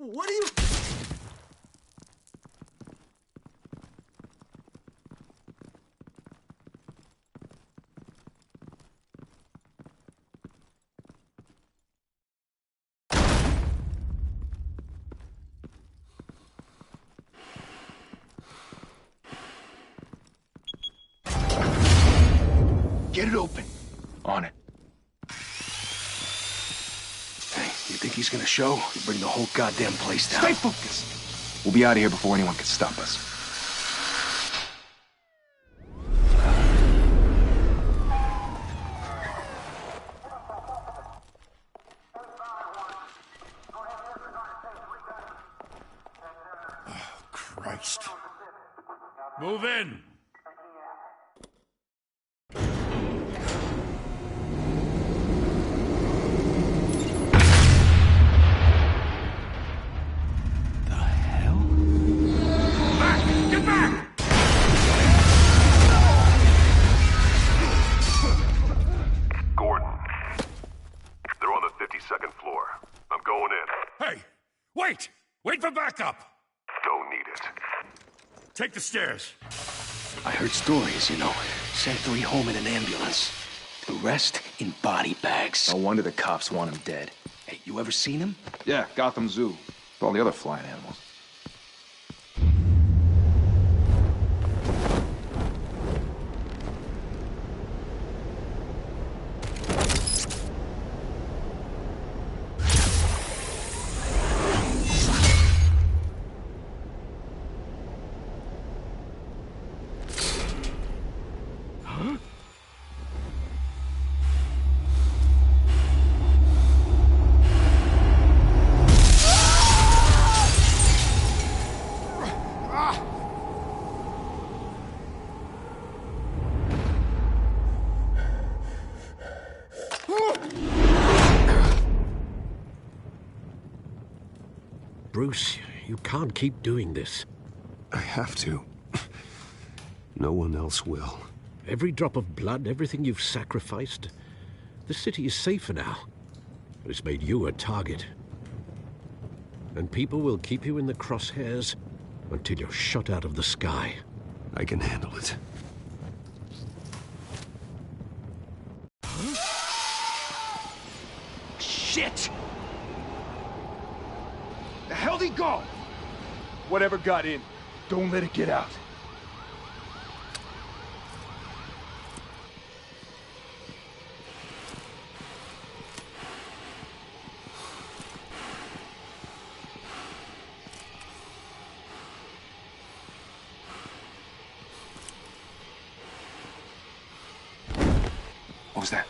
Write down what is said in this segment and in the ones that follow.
What are you... Get it open. On it. Hey, you think he's gonna show? He'll bring the whole goddamn place down. Stay focused. We'll be out of here before anyone can stop us. Oh, Christ. Move in! Wait for backup! Don't need it. Take the stairs. I heard stories, you know. Sent 3 home in an ambulance. The rest in body bags. No wonder the cops want him dead. Hey, you ever seen him? Yeah, Gotham Zoo. With all the other flying animals. Bruce, you can't keep doing this. I have to. No one else will. Every drop of blood, everything you've sacrificed. The city is safer now. But it's made you a target. And people will keep you in the crosshairs until you're shot out of the sky. I can handle it. Shit! The hell'd he go? Whatever got in, don't let it get out. What was that?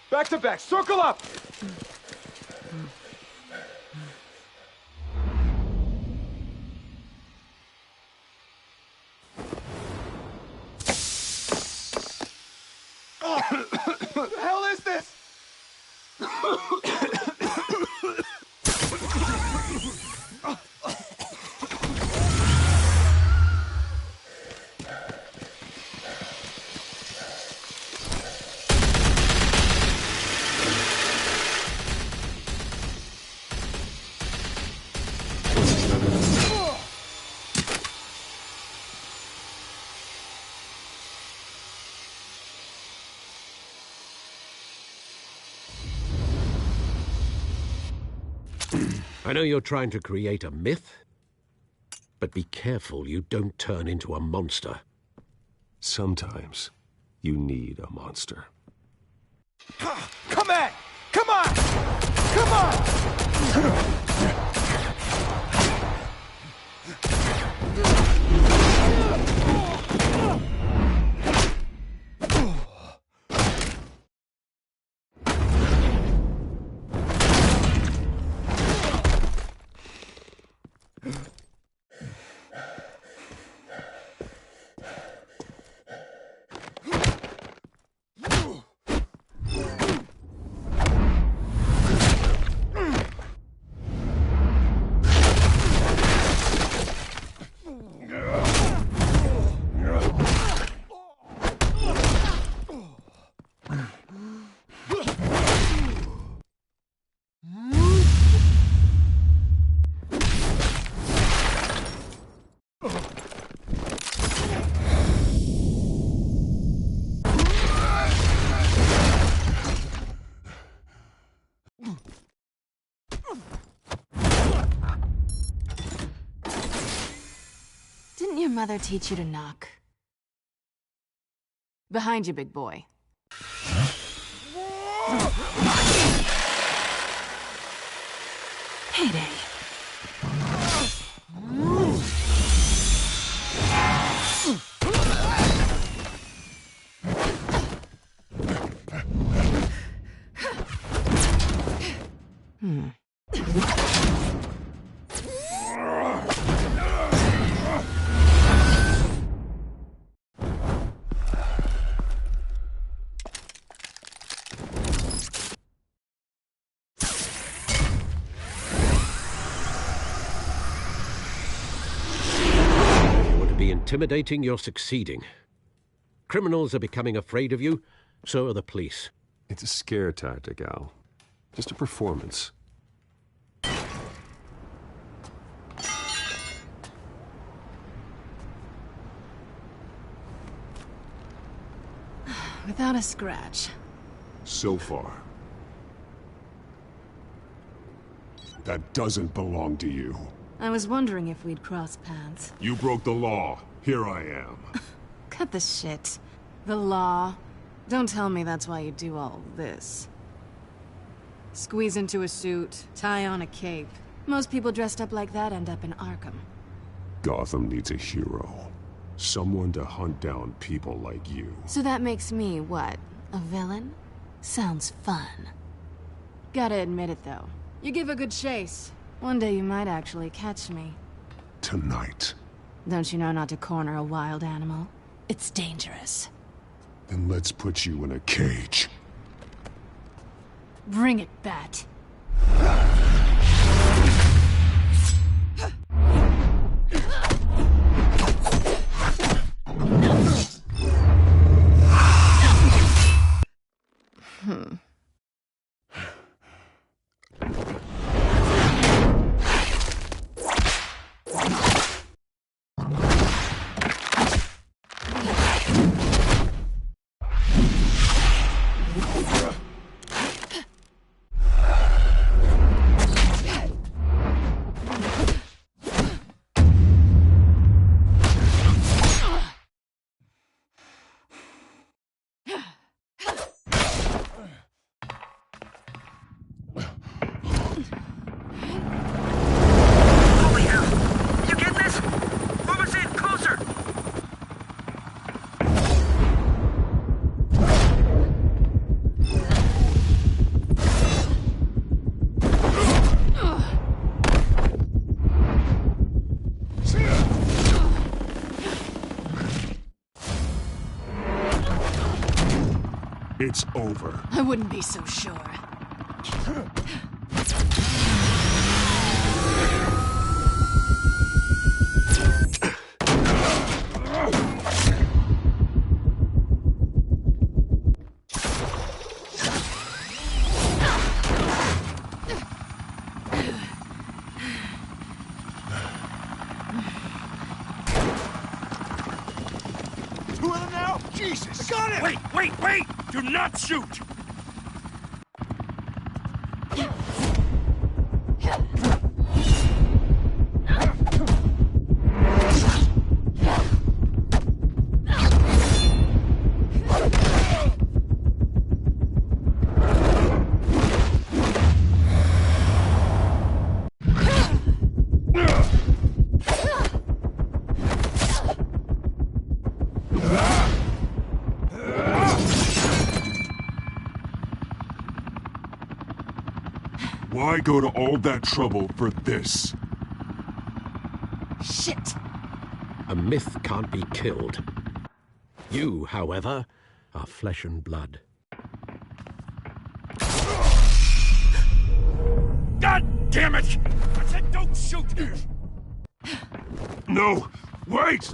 Back to back, circle up! What the hell is this? I know you're trying to create a myth, but be careful you don't turn into a monster. Sometimes you need a monster. Come on! Come on! Come on! your mother teach you to knock? Behind you, big boy. Payday. Intimidating, you're succeeding. Criminals are becoming afraid of you, so are the police. It's a scare tactic, Al. Just a performance. Without a scratch. So far. That doesn't belong to you. I was wondering if we'd cross paths. You broke the law. Here I am. Cut the shit. The law. Don't tell me that's why you do all this. Squeeze into a suit, tie on a cape. Most people dressed up like that end up in Arkham. Gotham needs a hero. Someone to hunt down people like you. So that makes me, what, a villain? Sounds fun. Gotta admit it, though. You give a good chase. One day you might actually catch me. Tonight. Don't you know not to corner a wild animal? It's dangerous. Then let's put you in a cage. Bring it, Bat. It's over. I wouldn't be so sure. Two of them now? Jesus! I got it! Wait, wait, wait! Do not shoot! Why go to all that trouble for this? Shit! A myth can't be killed. You, however, are flesh and blood. God damn it! I said don't shoot! No! Wait!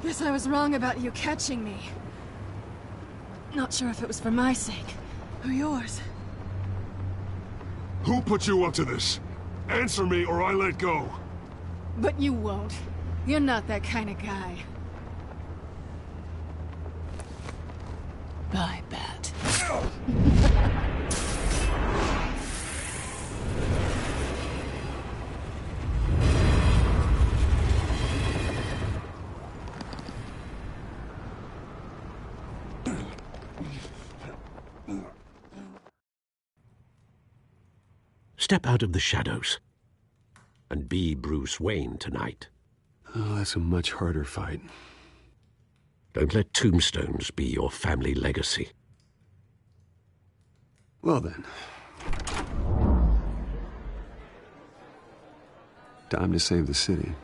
Guess I was wrong about you catching me. Not sure if it was for my sake, or yours. Who put you up to this? Answer me or I let go. But you won't. You're not that kind of guy. Bye, Bat. Step out of the shadows and be Bruce Wayne tonight. Oh, that's a much harder fight. Don't let tombstones be your family legacy. Well then. Time to save the city.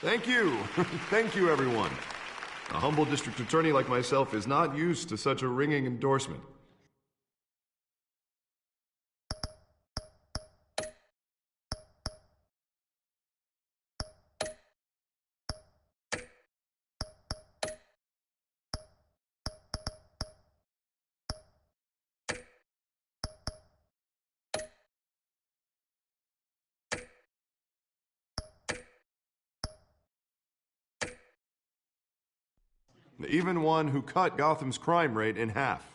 Thank you. Thank you, everyone. A humble district attorney like myself is not used to such a ringing endorsement. Even one who cut Gotham's crime rate in half.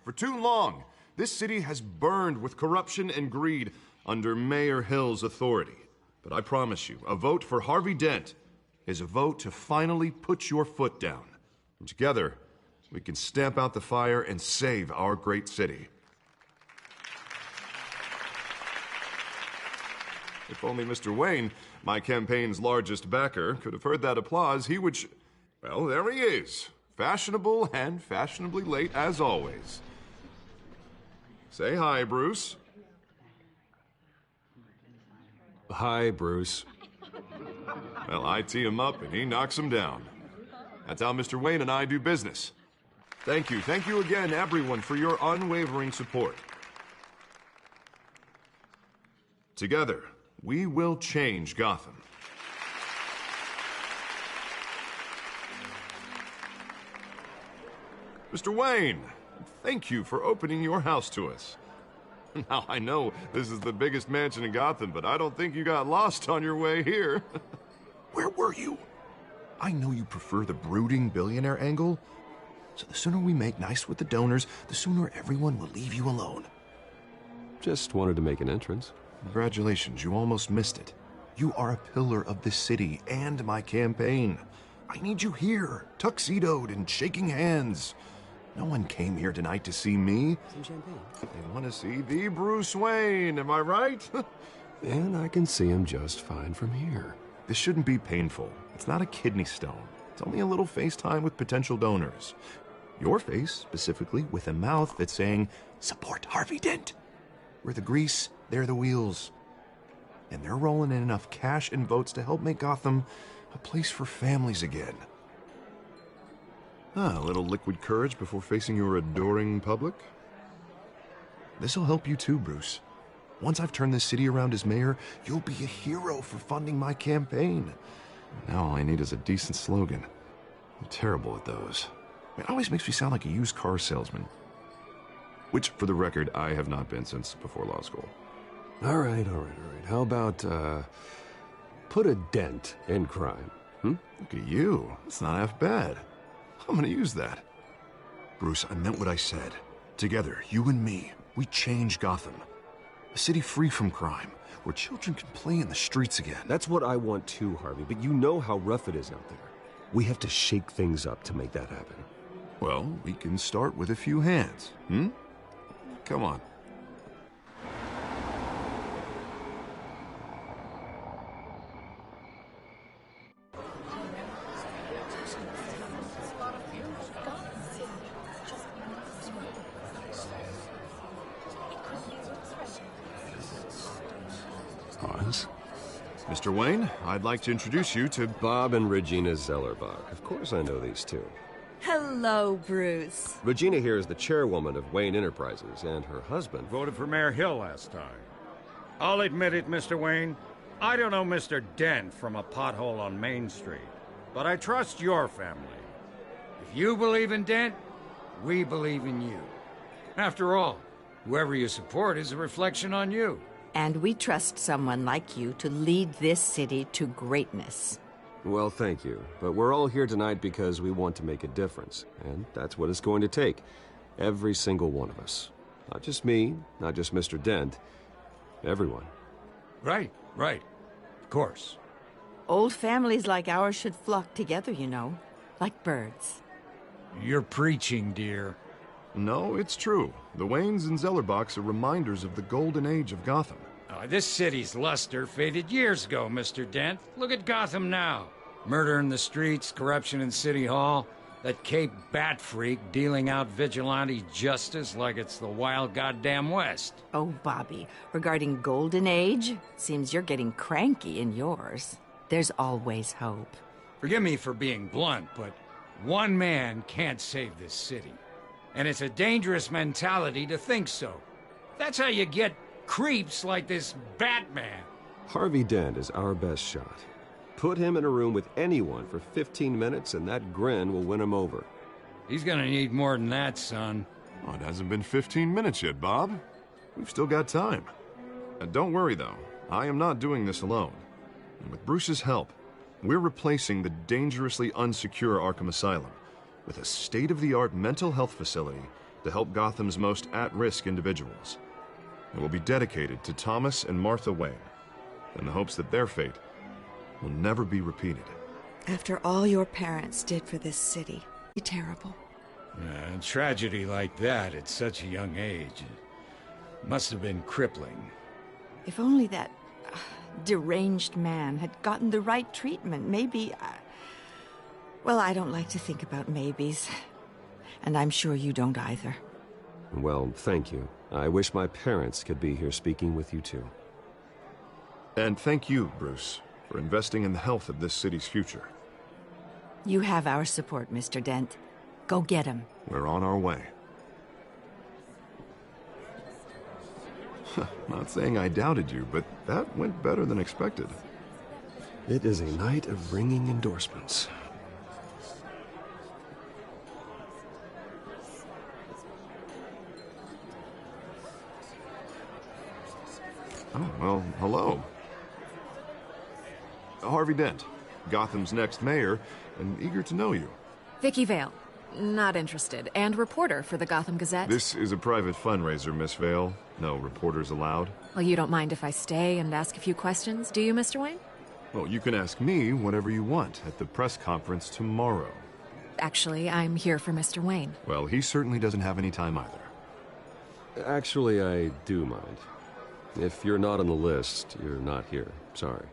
For too long, this city has burned with corruption and greed under Mayor Hill's authority. But I promise you, a vote for Harvey Dent is a vote to finally put your foot down. And together, we can stamp out the fire and save our great city. If only Mr. Wayne, my campaign's largest backer, could have heard that applause, he would... Well, there he is. Fashionable and fashionably late as always. Say hi, Bruce. Hi, Bruce. Well, I tee him up and he knocks him down. That's how Mr. Wayne and I do business. Thank you again, everyone, for your unwavering support. Together, we will change Gotham. Mr. Wayne, thank you for opening your house to us. Now, I know this is the biggest mansion in Gotham, but I don't think you got lost on your way here. Where were you? I know you prefer the brooding billionaire angle, so the sooner we make nice with the donors, the sooner everyone will leave you alone. Just wanted to make an entrance. Congratulations, you almost missed it. You are a pillar of this city and my campaign. I need you here, tuxedoed and shaking hands. No one came here tonight to see me. Some champagne. They want to see the Bruce Wayne, am I right? And I can see him just fine from here. This shouldn't be painful. It's not a kidney stone. It's only a little FaceTime with potential donors. Your face, specifically, with a mouth that's saying, support Harvey Dent. We're the grease, they're the wheels. And they're rolling in enough cash and votes to help make Gotham a place for families again. A little liquid courage before facing your adoring public. This'll help you too, Bruce. Once I've turned this city around as mayor, you'll be a hero for funding my campaign. Now all I need is a decent slogan. I'm terrible at those. It always makes me sound like a used car salesman. Which, for the record, I have not been since before law school. All right. How about, put a dent in crime, Look at you. It's not half bad. I'm gonna use that. Bruce, I meant what I said. Together, you and me, we change Gotham. A city free from crime, where children can play in the streets again. That's what I want too, Harvey, but you know how rough it is out there. We have to shake things up to make that happen. Well, we can start with a few hands, Come on. Mr. Wayne, I'd like to introduce you to... Bob and Regina Zellerbach. Of course I know these two. Hello, Bruce. Regina here is the chairwoman of Wayne Enterprises, and her husband... Voted for Mayor Hill last time. I'll admit it, Mr. Wayne. I don't know Mr. Dent from a pothole on Main Street, but I trust your family. If you believe in Dent, we believe in you. After all, whoever you support is a reflection on you. And we trust someone like you to lead this city to greatness. Well, thank you. But we're all here tonight because we want to make a difference. And that's what it's going to take. Every single one of us. Not just me, not just Mr. Dent. Everyone. Right. Of course. Old families like ours should flock together, you know. Like birds. You're preaching, dear. No, it's true. The Waynes and Zellerbachs are reminders of the golden age of Gotham. This city's luster faded years ago, Mr. Dent. Look at Gotham now. Murder in the streets, corruption in City Hall, that Cape Bat freak dealing out vigilante justice like it's the wild goddamn West. Oh, Bobby, regarding Golden Age, seems you're getting cranky in yours. There's always hope. Forgive me for being blunt, but one man can't save this city. And it's a dangerous mentality to think so. That's how you get creeps like this Batman. Harvey Dent is our best shot. Put him in a room with anyone for 15 minutes and that grin will win him over. He's gonna need more than that, son. Oh, it hasn't been 15 minutes yet, Bob. We've still got time. Don't worry, though. I am not doing this alone. And with Bruce's help, we're replacing the dangerously unsecure Arkham Asylum with a state-of-the-art mental health facility to help Gotham's most at-risk individuals. It will be dedicated to Thomas and Martha Wayne, in the hopes that their fate will never be repeated. After all your parents did for this city, it's terrible. A tragedy like that at such a young age must have been crippling. If only that deranged man had gotten the right treatment, maybe... Well, I don't like to think about maybes. And I'm sure you don't either. Well, thank you. I wish my parents could be here speaking with you too. And thank you, Bruce, for investing in the health of this city's future. You have our support, Mr. Dent. Go get him. We're on our way. Not saying I doubted you, but that went better than expected. It is a night of ringing endorsements. Oh, well, hello. Harvey Dent, Gotham's next mayor, and eager to know you. Vicky Vale. Not interested. And reporter for the Gotham Gazette. This is a private fundraiser, Miss Vale. No reporters allowed. Well, you don't mind if I stay and ask a few questions, do you, Mr. Wayne? Well, you can ask me whatever you want at the press conference tomorrow. Actually, I'm here for Mr. Wayne. Well, he certainly doesn't have any time either. Actually, I do mind. If you're not on the list, you're not here. Sorry.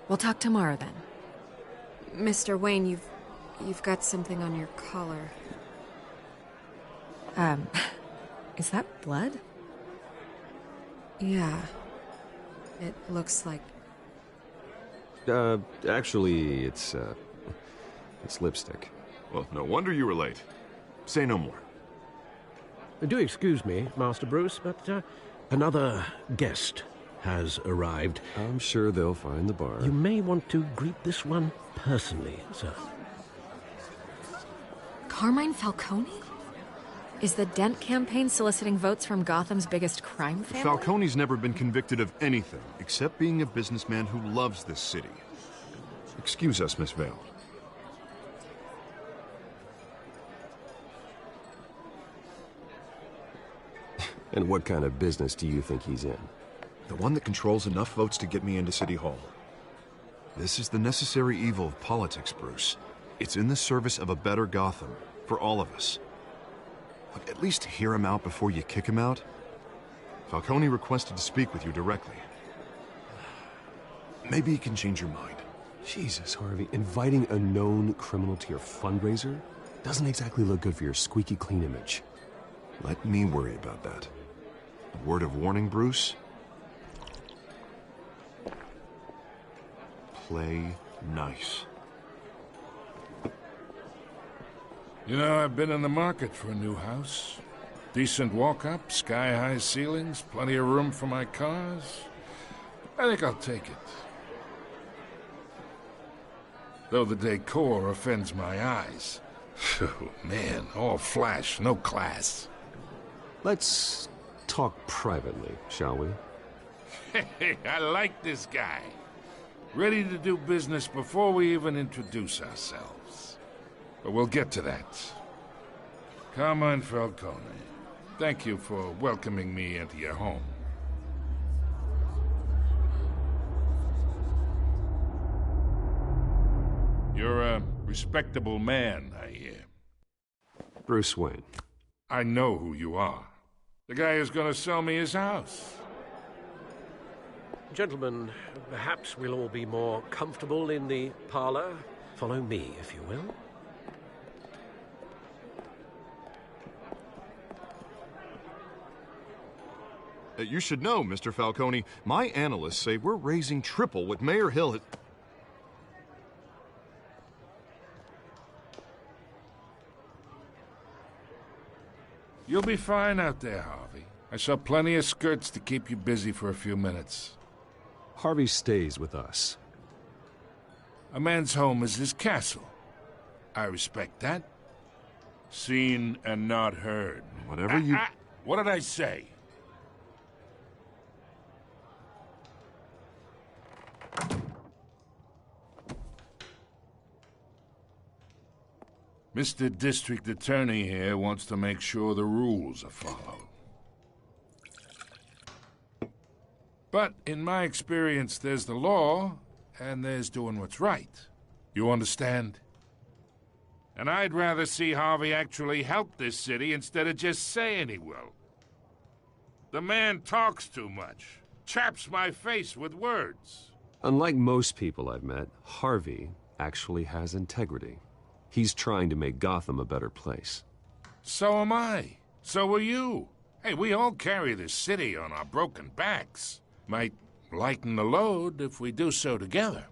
We'll talk tomorrow, then. Mr. Wayne, you've got something on your collar. Is that blood? Yeah. It looks like... Actually, it's lipstick. Well, no wonder you were late. Say no more. Do excuse me, Master Bruce, but another guest has arrived. I'm sure they'll find the bar. You may want to greet this one personally, sir. Carmine Falcone? Is the Dent campaign soliciting votes from Gotham's biggest crime family? Falcone's never been convicted of anything except being a businessman who loves this city. Excuse us, Miss Vale. And what kind of business do you think he's in? The one that controls enough votes to get me into City Hall. This is the necessary evil of politics, Bruce. It's in the service of a better Gotham, for all of us. Look, at least hear him out before you kick him out. Falcone requested to speak with you directly. Maybe he can change your mind. Jesus, Harvey, inviting a known criminal to your fundraiser doesn't exactly look good for your squeaky clean image. Let me worry about that. A word of warning, Bruce? play nice. You know, I've been in the market for a new house. Decent walk-up, sky-high ceilings, plenty of room for my cars. I think I'll take it. Though the decor offends my eyes. Oh, man, all flash, no class. Let's talk privately, shall we? Hey, I like this guy. Ready to do business before we even introduce ourselves. But we'll get to that. Carmine Falcone, thank you for welcoming me into your home. You're a respectable man, I hear. Bruce Wayne. I know who you are. The guy who's gonna sell me his house. Gentlemen, perhaps we'll all be more comfortable in the parlor. Follow me, if you will. You should know, Mr. Falcone, my analysts say we're raising triple what Mayor Hill had... You'll be fine out there, Harvey. I saw plenty of skirts to keep you busy for a few minutes. Harvey stays with us. A man's home is his castle. I respect that. Seen and not heard. Whatever you... What did I say? Mr. District Attorney here wants to make sure the rules are followed. But in my experience, there's the law, and there's doing what's right. You understand? And I'd rather see Harvey actually help this city instead of just saying he will. The man talks too much, chaps my face with words. Unlike most people I've met, Harvey actually has integrity. He's trying to make Gotham a better place. So am I. So are you. Hey, we all carry this city on our broken backs. Might lighten the load if we do so together.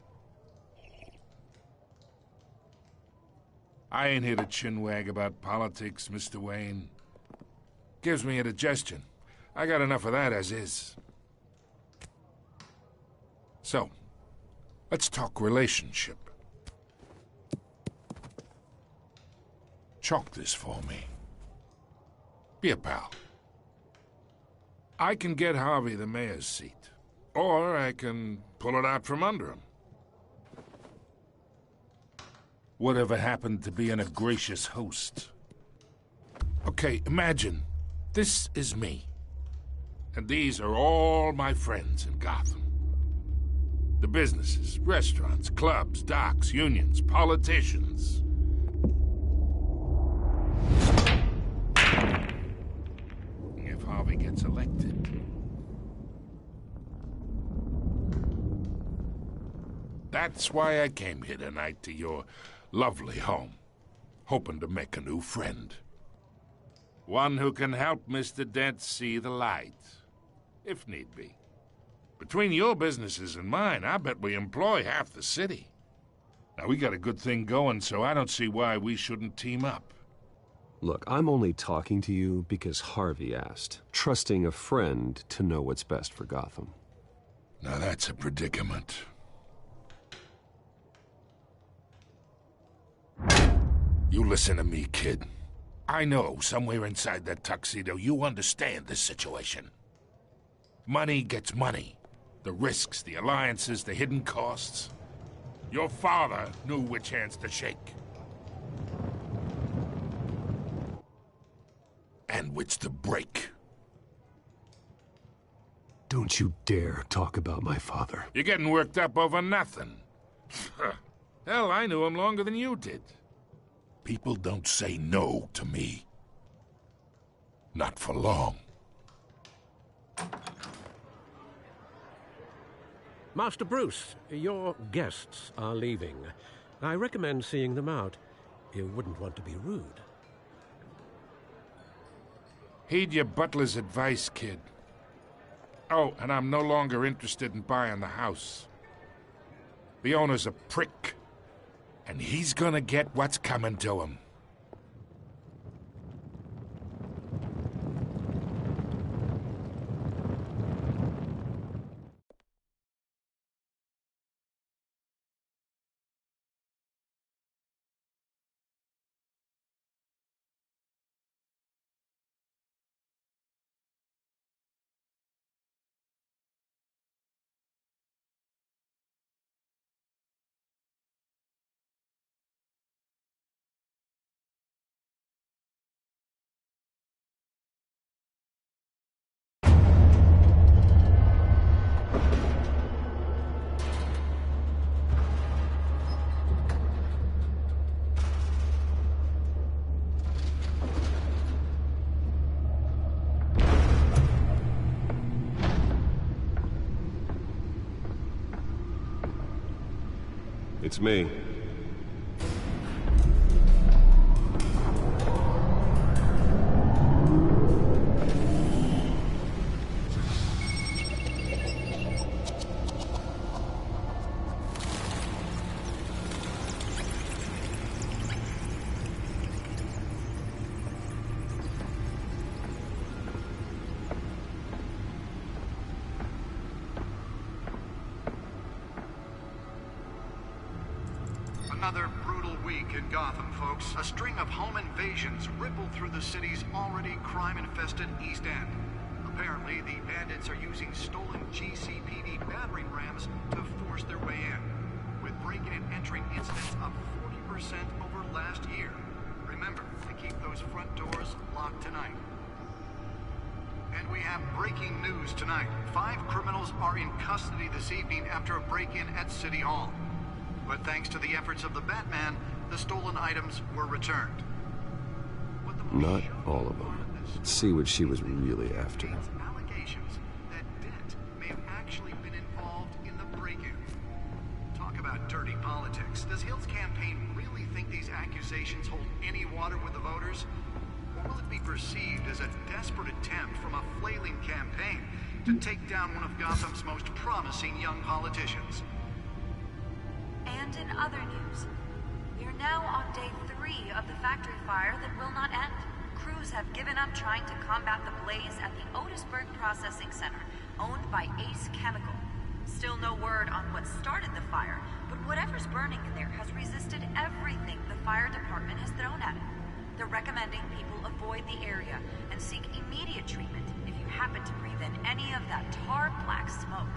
I ain't here to chinwag about politics, Mr. Wayne. Gives me indigestion. I got enough of that as is. So, let's talk relationship. Chalk this for me. Be a pal. I can get Harvey the mayor's seat, or I can pull it out from under him. Whatever happened to being a gracious host? Okay, imagine this is me, and these are all my friends in Gotham. The businesses, restaurants, clubs, docks, unions, politicians. If Harvey gets elected, that's why I came here tonight to your lovely home, hoping to make a new friend. One who can help Mr. Dent see the light, if need be. Between your businesses and mine, I bet we employ half the city. Now, we got a good thing going, so I don't see why we shouldn't team up. Look, I'm only talking to you because Harvey asked, trusting a friend to know what's best for Gotham. Now that's a predicament. You listen to me, kid. I know somewhere inside that tuxedo you understand this situation. Money gets money. The risks, the alliances, the hidden costs. Your father knew which hands to shake. And which to break. Don't you dare talk about my father. You're getting worked up over nothing. Hell, I knew him longer than you did. People don't say no to me. Not for long. Master Bruce, your guests are leaving. I recommend seeing them out. You wouldn't want to be rude. Heed your butler's advice, kid. Oh, and I'm no longer interested in buying the house. The owner's a prick, and he's gonna get what's coming to him. It's me. Another brutal week in Gotham, folks. A string of home invasions rippled through the city's already crime-infested East End. Apparently, the bandits are using stolen GCPD battering rams to force their way in, with breaking and entering incidents up 40% over last year. Remember to keep those front doors locked tonight. And we have breaking news tonight. 5 criminals are in custody this evening after a break-in at City Hall. But thanks to the efforts of the Batman, the stolen items were returned. Not all of them. Let's see what she was really after. Allegations that Dent may have actually been involved in the break-in. Talk about dirty politics. Does Hill's campaign really think these accusations hold any water with the voters? Or will it be perceived as a desperate attempt from a flailing campaign to take down one of Gotham's most promising young politicians? And in other news, we are now on day 3 of the factory fire that will not end. Crews have given up trying to combat the blaze at the Otisburg Processing Center, owned by Ace Chemical. Still no word on what started the fire, but whatever's burning in there has resisted everything the fire department has thrown at it. They're recommending people avoid the area and seek immediate treatment if you happen to breathe in any of that tar black smoke.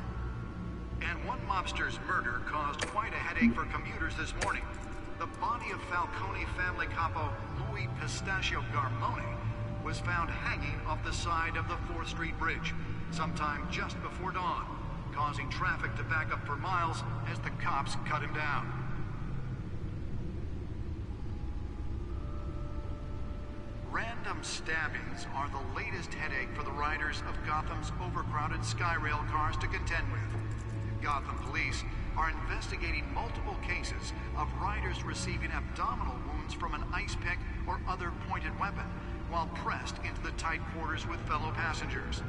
And one mobster's murder caused quite a headache for commuters this morning. The body of Falcone family capo Louis Pistachio Garmone was found hanging off the side of the 4th Street Bridge sometime just before dawn, causing traffic to back up for miles as the cops cut him down. Random stabbings are the latest headache for the riders of Gotham's overcrowded Skyrail cars to contend with. Gotham police are investigating multiple cases of riders receiving abdominal wounds from an ice pick or other pointed weapon while pressed into the tight quarters with fellow passengers.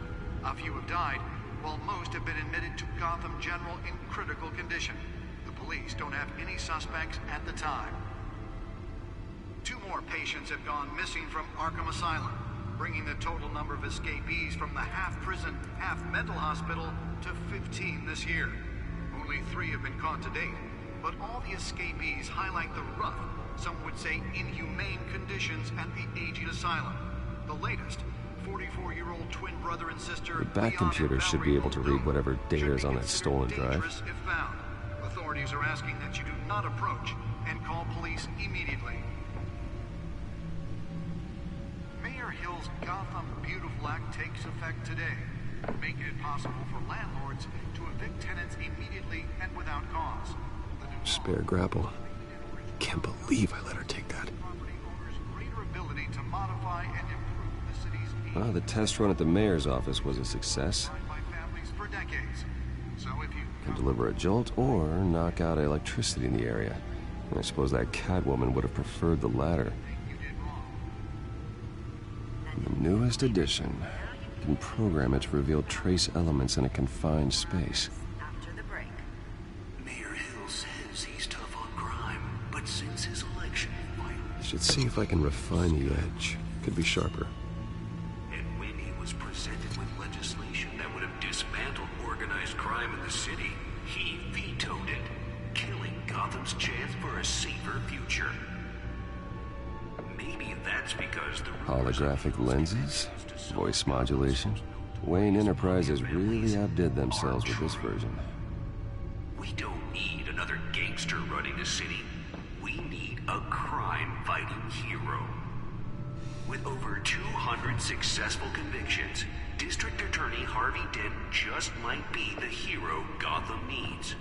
A few have died, while most have been admitted to Gotham General in critical condition. The police don't have any suspects at the time. 2 more patients have gone missing from Arkham Asylum, bringing the total number of escapees from the half-prison, half-mental hospital to 15 this year. Only 3 have been caught to date, but all the escapees highlight the rough, some would say inhumane conditions at the aging asylum. The latest, 44-year-old twin brother and sister... The Bat computer should be able to read whatever data is on that stolen drive. If found. Authorities are asking that you do not approach and call police immediately. Mayor Hill's Gotham Beautiful Act takes effect today, making it possible for landlords to evict tenants immediately and without cause. Spare grapple. Can't believe I let her take that. Ah, the test run at the mayor's office was a success. Can deliver a jolt or knock out electricity in the area. I suppose that Catwoman would have preferred the latter. The newest edition. You can program it to reveal trace elements in a confined space. After the break. Mayor Hill said Should see if I can refine the edge. Could be sharper. And when he was presented with legislation that would have dismantled organized crime in the city, he vetoed it, killing Gotham's chance for a safer future. Maybe that's because the Holographic lenses? Voice modulation? Wayne Enterprises really outdid themselves with this version. We don't need another gangster running the city. We need a crime-fighting hero. With over 200 successful convictions, District Attorney Harvey Dent just might be the hero Gotham needs.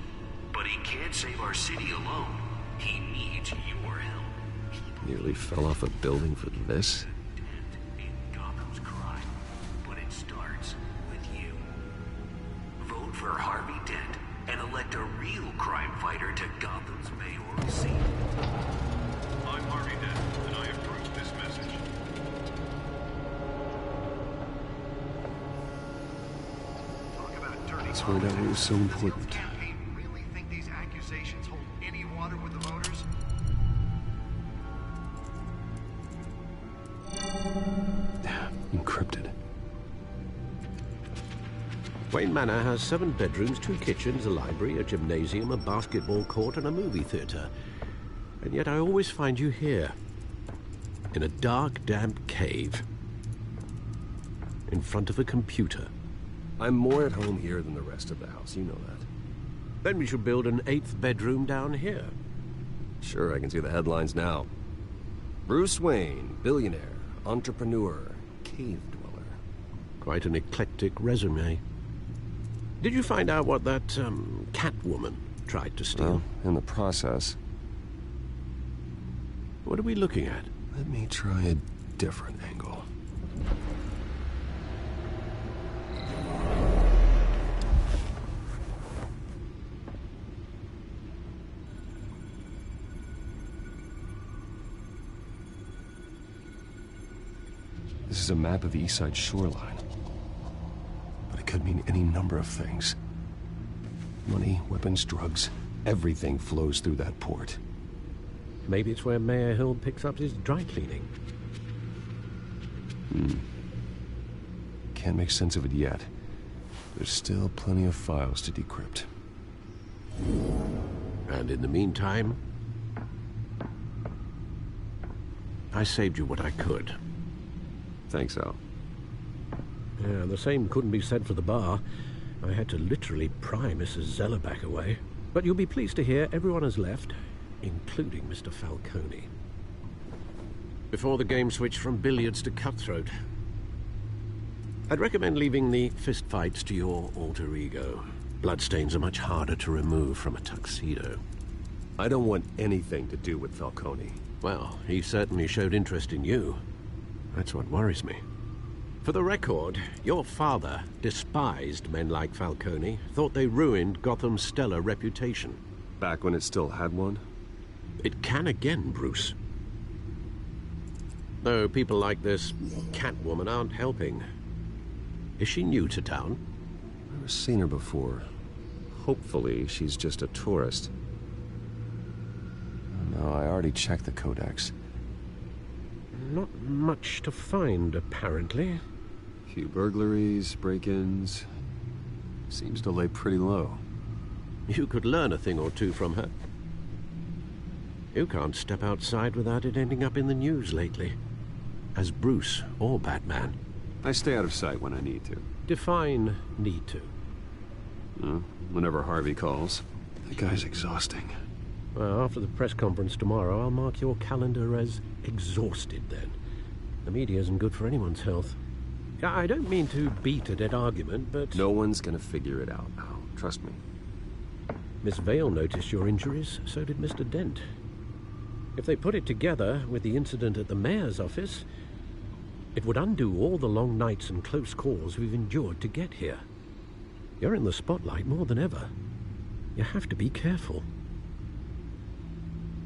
But he can't save our city alone. He needs your help. Nearly fell off a building for this? Gotham's crime, but it starts with you. Vote for Harvey Dent and elect a real crime fighter to Gotham's mayoral seat. I'm Harvey Dent, and I approve this message. That's why that was so important. Campaign really think these accusations hold any water with the voters? Encrypted. Wayne Manor has 7 bedrooms, 2 kitchens, a library, a gymnasium, a basketball court, and a movie theater. And yet I always find you here, in a dark, damp cave, in front of a computer. I'm more at home here than the rest of the house, you know that. Then we should build an 8th bedroom down here. Sure, I can see the headlines now. Bruce Wayne, billionaire, entrepreneur, cave dweller. Quite an eclectic resume. Did you find out what that, Catwoman tried to steal? Well, in the process. What are we looking at? Let me try a different angle. This is a map of the East Side shoreline. But it could mean any number of things. Money, weapons, drugs, everything flows through that port. Maybe it's where Mayor Hill picks up his dry cleaning. Can't make sense of it yet. There's still plenty of files to decrypt. And in the meantime, I saved you what I could. Thanks, Al. Yeah, the same couldn't be said for the bar. I had to literally pry Mrs. Zeller back away. But you'll be pleased to hear everyone has left, including Mr. Falcone. Before the game switched from billiards to cutthroat. I'd recommend leaving the fistfights to your alter ego. Bloodstains are much harder to remove from a tuxedo. I don't want anything to do with Falcone. Well, he certainly showed interest in you. That's what worries me. For the record, your father despised men like Falcone, thought they ruined Gotham's stellar reputation. Back when it still had one? It can again, Bruce. Though people like this Catwoman aren't helping. Is she new to town? I've never seen her before. Hopefully, she's just a tourist. No, I already checked the codex. Not much to find, apparently. Few burglaries, break-ins. Seems to lay pretty low. You could learn a thing or two from her. You can't step outside without it ending up in the news lately. As Bruce or Batman. I stay out of sight when I need to. Define need to. Whenever Harvey calls. That guy's exhausting. Well, after the press conference tomorrow, I'll mark your calendar as exhausted then. The media isn't good for anyone's health. I don't mean to beat a dead argument, but... No one's gonna figure it out, Al. Trust me. Miss Vale noticed your injuries, so did Mr. Dent. If they put it together with the incident at the mayor's office, it would undo all the long nights and close calls we've endured to get here. You're in the spotlight more than ever. You have to be careful.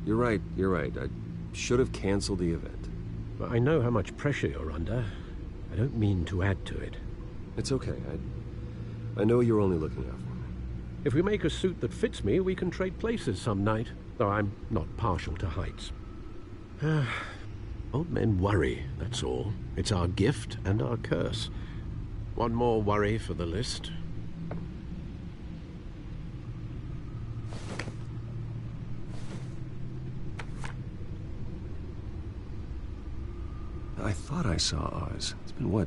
You're right. I should have canceled the event. But I know how much pressure you're under. I don't mean to add to it. It's okay. I know you're only looking out for me. If we make a suit that fits me, we can trade places some night. Though I'm not partial to heights. Old men worry, that's all. It's our gift and our curse. One more worry for the list. I thought I saw Oz. It's been, what,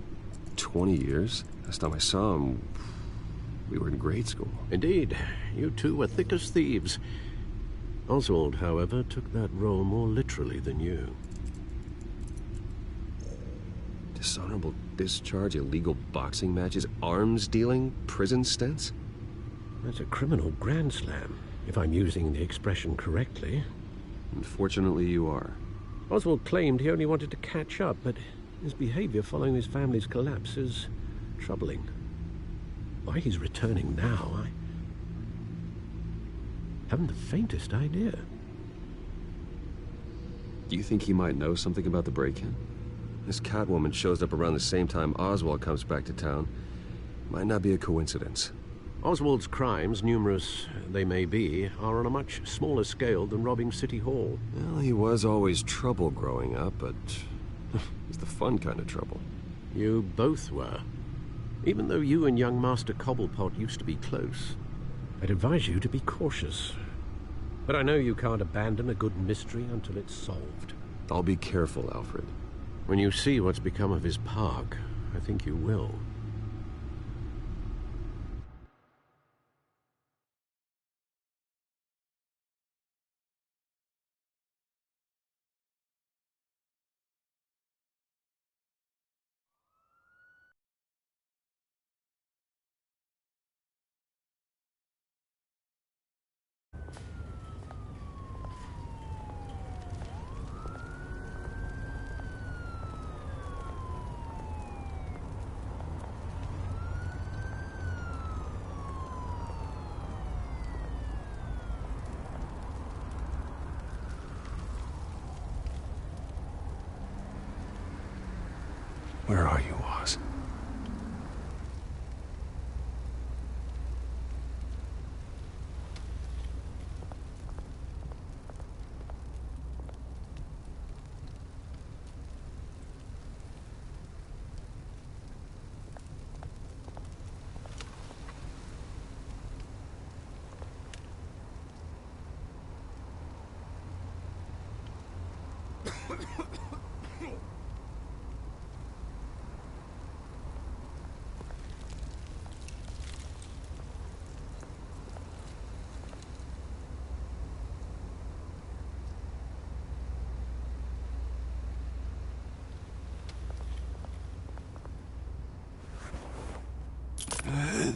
20 years? Last time I saw him, we were in grade school. Indeed. You two were thick as thieves. Oswald, however, took that role more literally than you. Dishonorable discharge, illegal boxing matches, arms dealing, prison stints? That's a criminal grand slam, if I'm using the expression correctly. Unfortunately, you are. Oswald claimed he only wanted to catch up, but his behavior following his family's collapse is troubling. Why he's returning now, I haven't the faintest idea. Do you think he might know something about the break-in? This Catwoman shows up around the same time Oswald comes back to town. Might not be a coincidence. Oswald's crimes, numerous they may be, are on a much smaller scale than robbing City Hall. Well, he was always trouble growing up, but it's the fun kind of trouble. You both were. Even though you and young Master Cobblepot used to be close, I'd advise you to be cautious. But I know you can't abandon a good mystery until it's solved. I'll be careful, Alfred. When you see what's become of his park, I think you will. Where are you, Oz?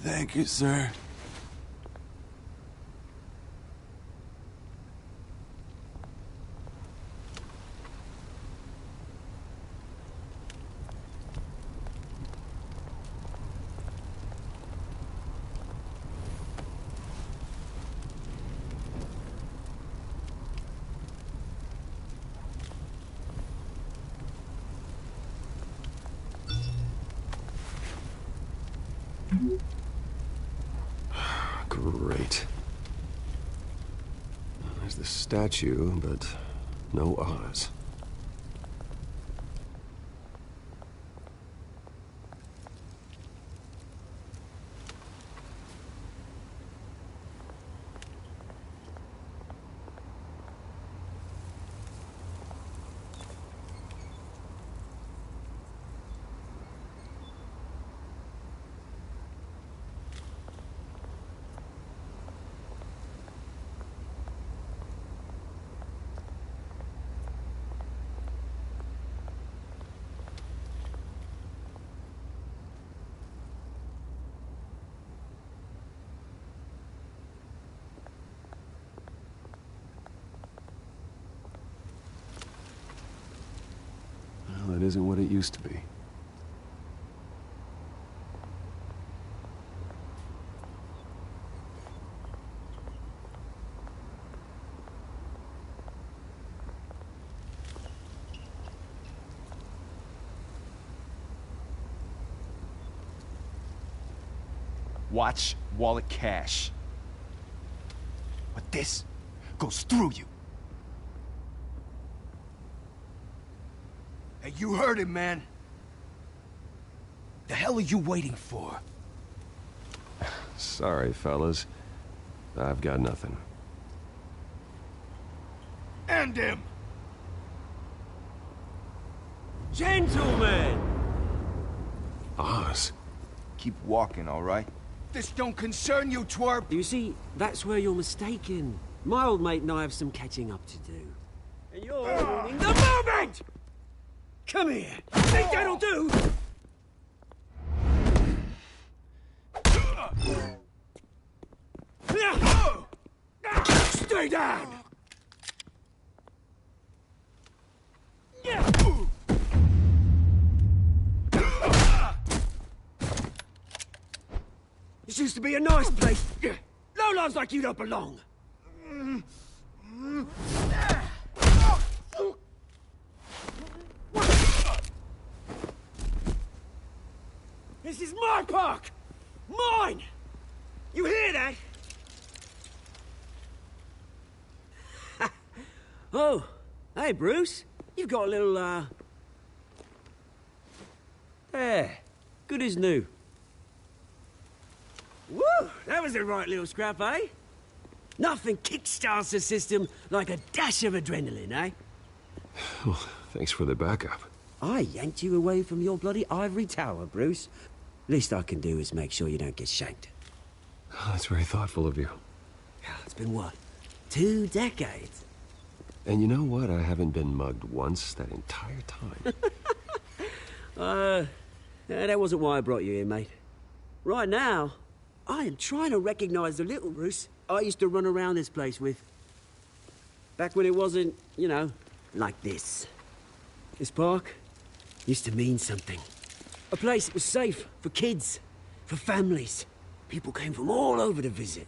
Thank you, sir. Great. There's the statue, but no Oz. Well, it isn't what it used to be. Watch, wallet, cash. But this goes through you. You heard him, man. The hell are you waiting for? Sorry, fellas. I've got nothing. End him! Gentlemen! Oz. Keep walking, all right? This don't concern you, twerp! You see, that's where you're mistaken. My old mate and I have some catching up to do. And you're ruining the moment! Come here! Think that'll do? Stay down! This used to be a nice place. Lowlifes like you don't belong. This is my park! Mine! You hear that? Oh, hey, Bruce. You've got a little, There. Good as new. Woo! That was a right little scrap, eh? Nothing kickstarts the system like a dash of adrenaline, eh? Well, thanks for the backup. I yanked you away from your bloody ivory tower, Bruce. Least I can do is make sure you don't get shanked. Oh, that's very thoughtful of you. It's been what? 2 decades? And you know what? I haven't been mugged once that entire time. That wasn't why I brought you here, mate. Right now, I am trying to recognize the little Bruce I used to run around this place with. Back when it wasn't, you know, like this. This park used to mean something. A place that was safe for kids, for families. People came from all over to visit.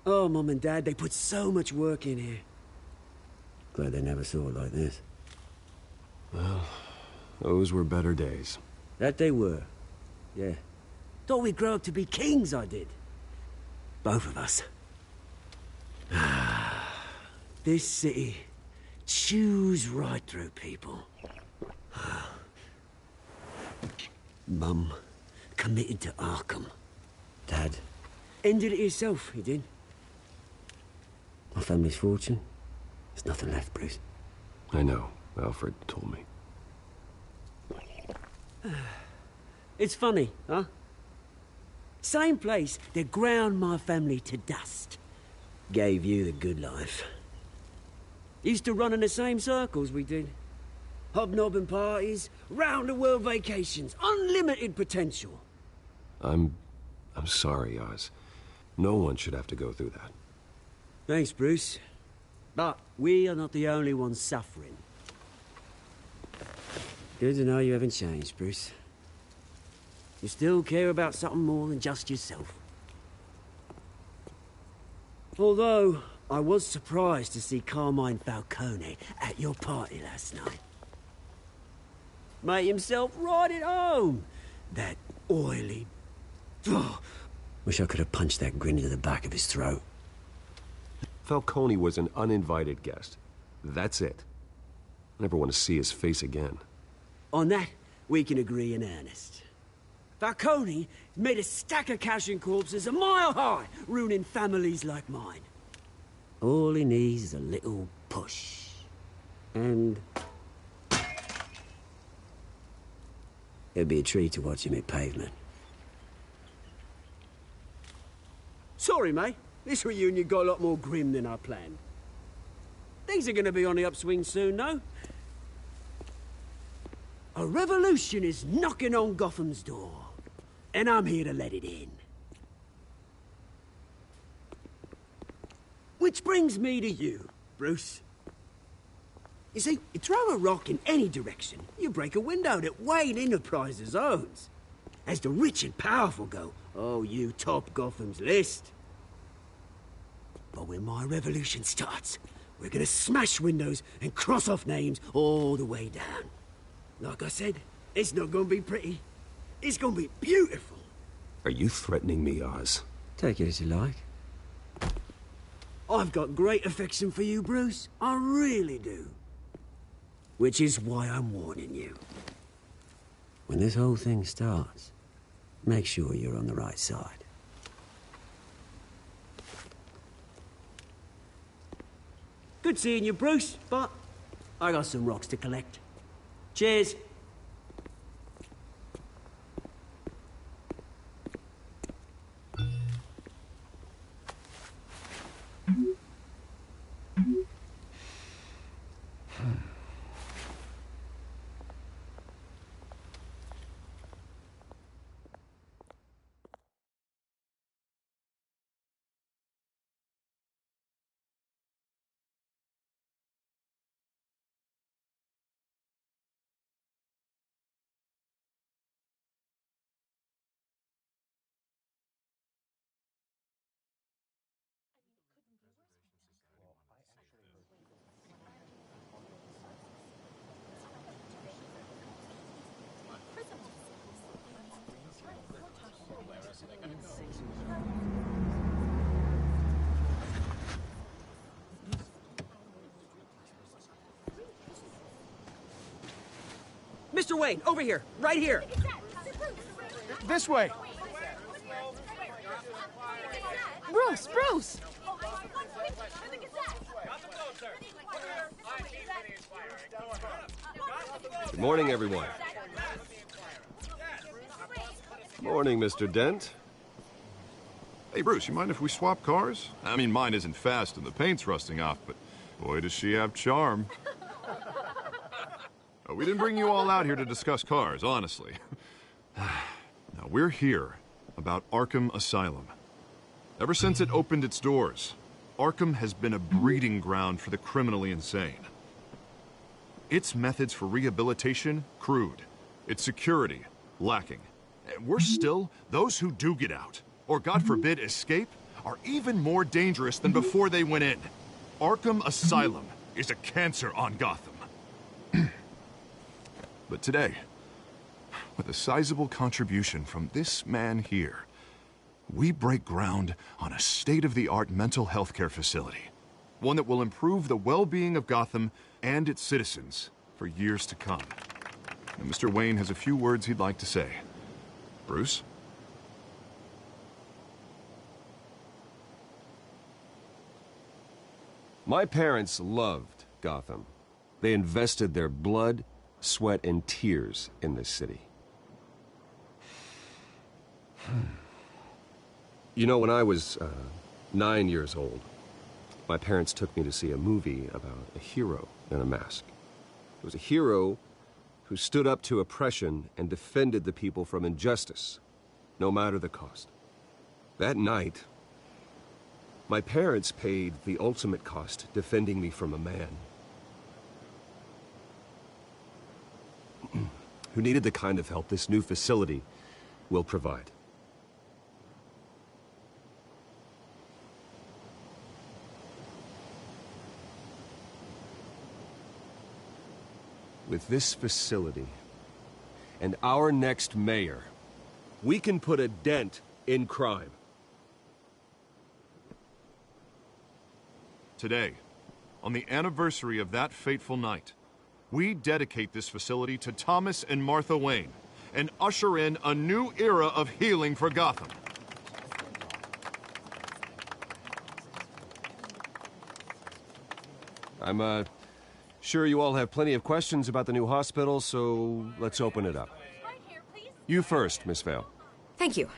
Oh, Mum and Dad, they put so much work in here. Glad they never saw it like this. Well, those were better days. That they were. Yeah. Thought we'd grow up to be kings, I did. Both of us. This city chews right through people. Mum committed to Arkham. Dad ended it himself, he did. My family's fortune. There's nothing left, Bruce. I know. Alfred told me. It's funny, huh? Same place that ground my family to dust. Gave you the good life. Used to run in the same circles we did. Hobnobbing parties, round-the-world vacations, unlimited potential. I'm sorry, Oz. No one should have to go through that. Thanks, Bruce. But we are not the only ones suffering. Good to know you haven't changed, Bruce. You still care about something more than just yourself. Although, I was surprised to see Carmine Falcone at your party last night. Made himself right at home. That oily... Oh, wish I could have punched that grin into the back of his throat. Falcone was an uninvited guest. That's it. I never want to see his face again. On that, we can agree in earnest. Falcone made a stack of cash and corpses a mile high, ruining families like mine. All he needs is a little push. And... it'd be a treat to watch him hit pavement. Sorry, mate. This reunion got a lot more grim than I planned. Things are gonna be on the upswing soon, though. A revolution is knocking on Gotham's door, and I'm here to let it in. Which brings me to you, Bruce. You see, you throw a rock in any direction, you break a window that Wayne Enterprises owns. As the rich and powerful go, oh, you top Gotham's list. But when my revolution starts, we're gonna smash windows and cross off names all the way down. Like I said, it's not gonna be pretty. It's gonna be beautiful. Are you threatening me, Oz? Take it as you like. I've got great affection for you, Bruce. I really do. Which is why I'm warning you. When this whole thing starts, make sure you're on the right side. Good seeing you, Bruce, but I got some rocks to collect. Cheers. Mr. Wayne, over here, right here. This way. Bruce, Bruce! Good morning, everyone. Morning, Mr. Dent. Hey, Bruce, you mind if we swap cars? I mean, mine isn't fast and the paint's rusting off, but boy, does she have charm. We didn't bring you all out here to discuss cars, honestly. Now, we're here about Arkham Asylum. Ever since it opened its doors, Arkham has been a breeding ground for the criminally insane. Its methods for rehabilitation, crude. Its security, lacking. And worse still, those who do get out, or God forbid escape, are even more dangerous than before they went in. Arkham Asylum is a cancer on Gotham. But today, with a sizable contribution from this man here, we break ground on a state-of-the-art mental health care facility. One that will improve the well-being of Gotham and its citizens for years to come. And Mr. Wayne has a few words he'd like to say. Bruce? My parents loved Gotham. They invested their blood, sweat, and tears in this city. You know, when I was 9 years old, my parents took me to see a movie about a hero in a mask. It was a hero who stood up to oppression and defended the people from injustice, no matter the cost. That night, my parents paid the ultimate cost defending me from a man who needed the kind of help this new facility will provide. With this facility and our next mayor, we can put a dent in crime. Today, on the anniversary of that fateful night, we dedicate this facility to Thomas and Martha Wayne and usher in a new era of healing for Gotham. I'm sure you all have plenty of questions about the new hospital, so let's open it up. You first, Miss Vale. Thank you.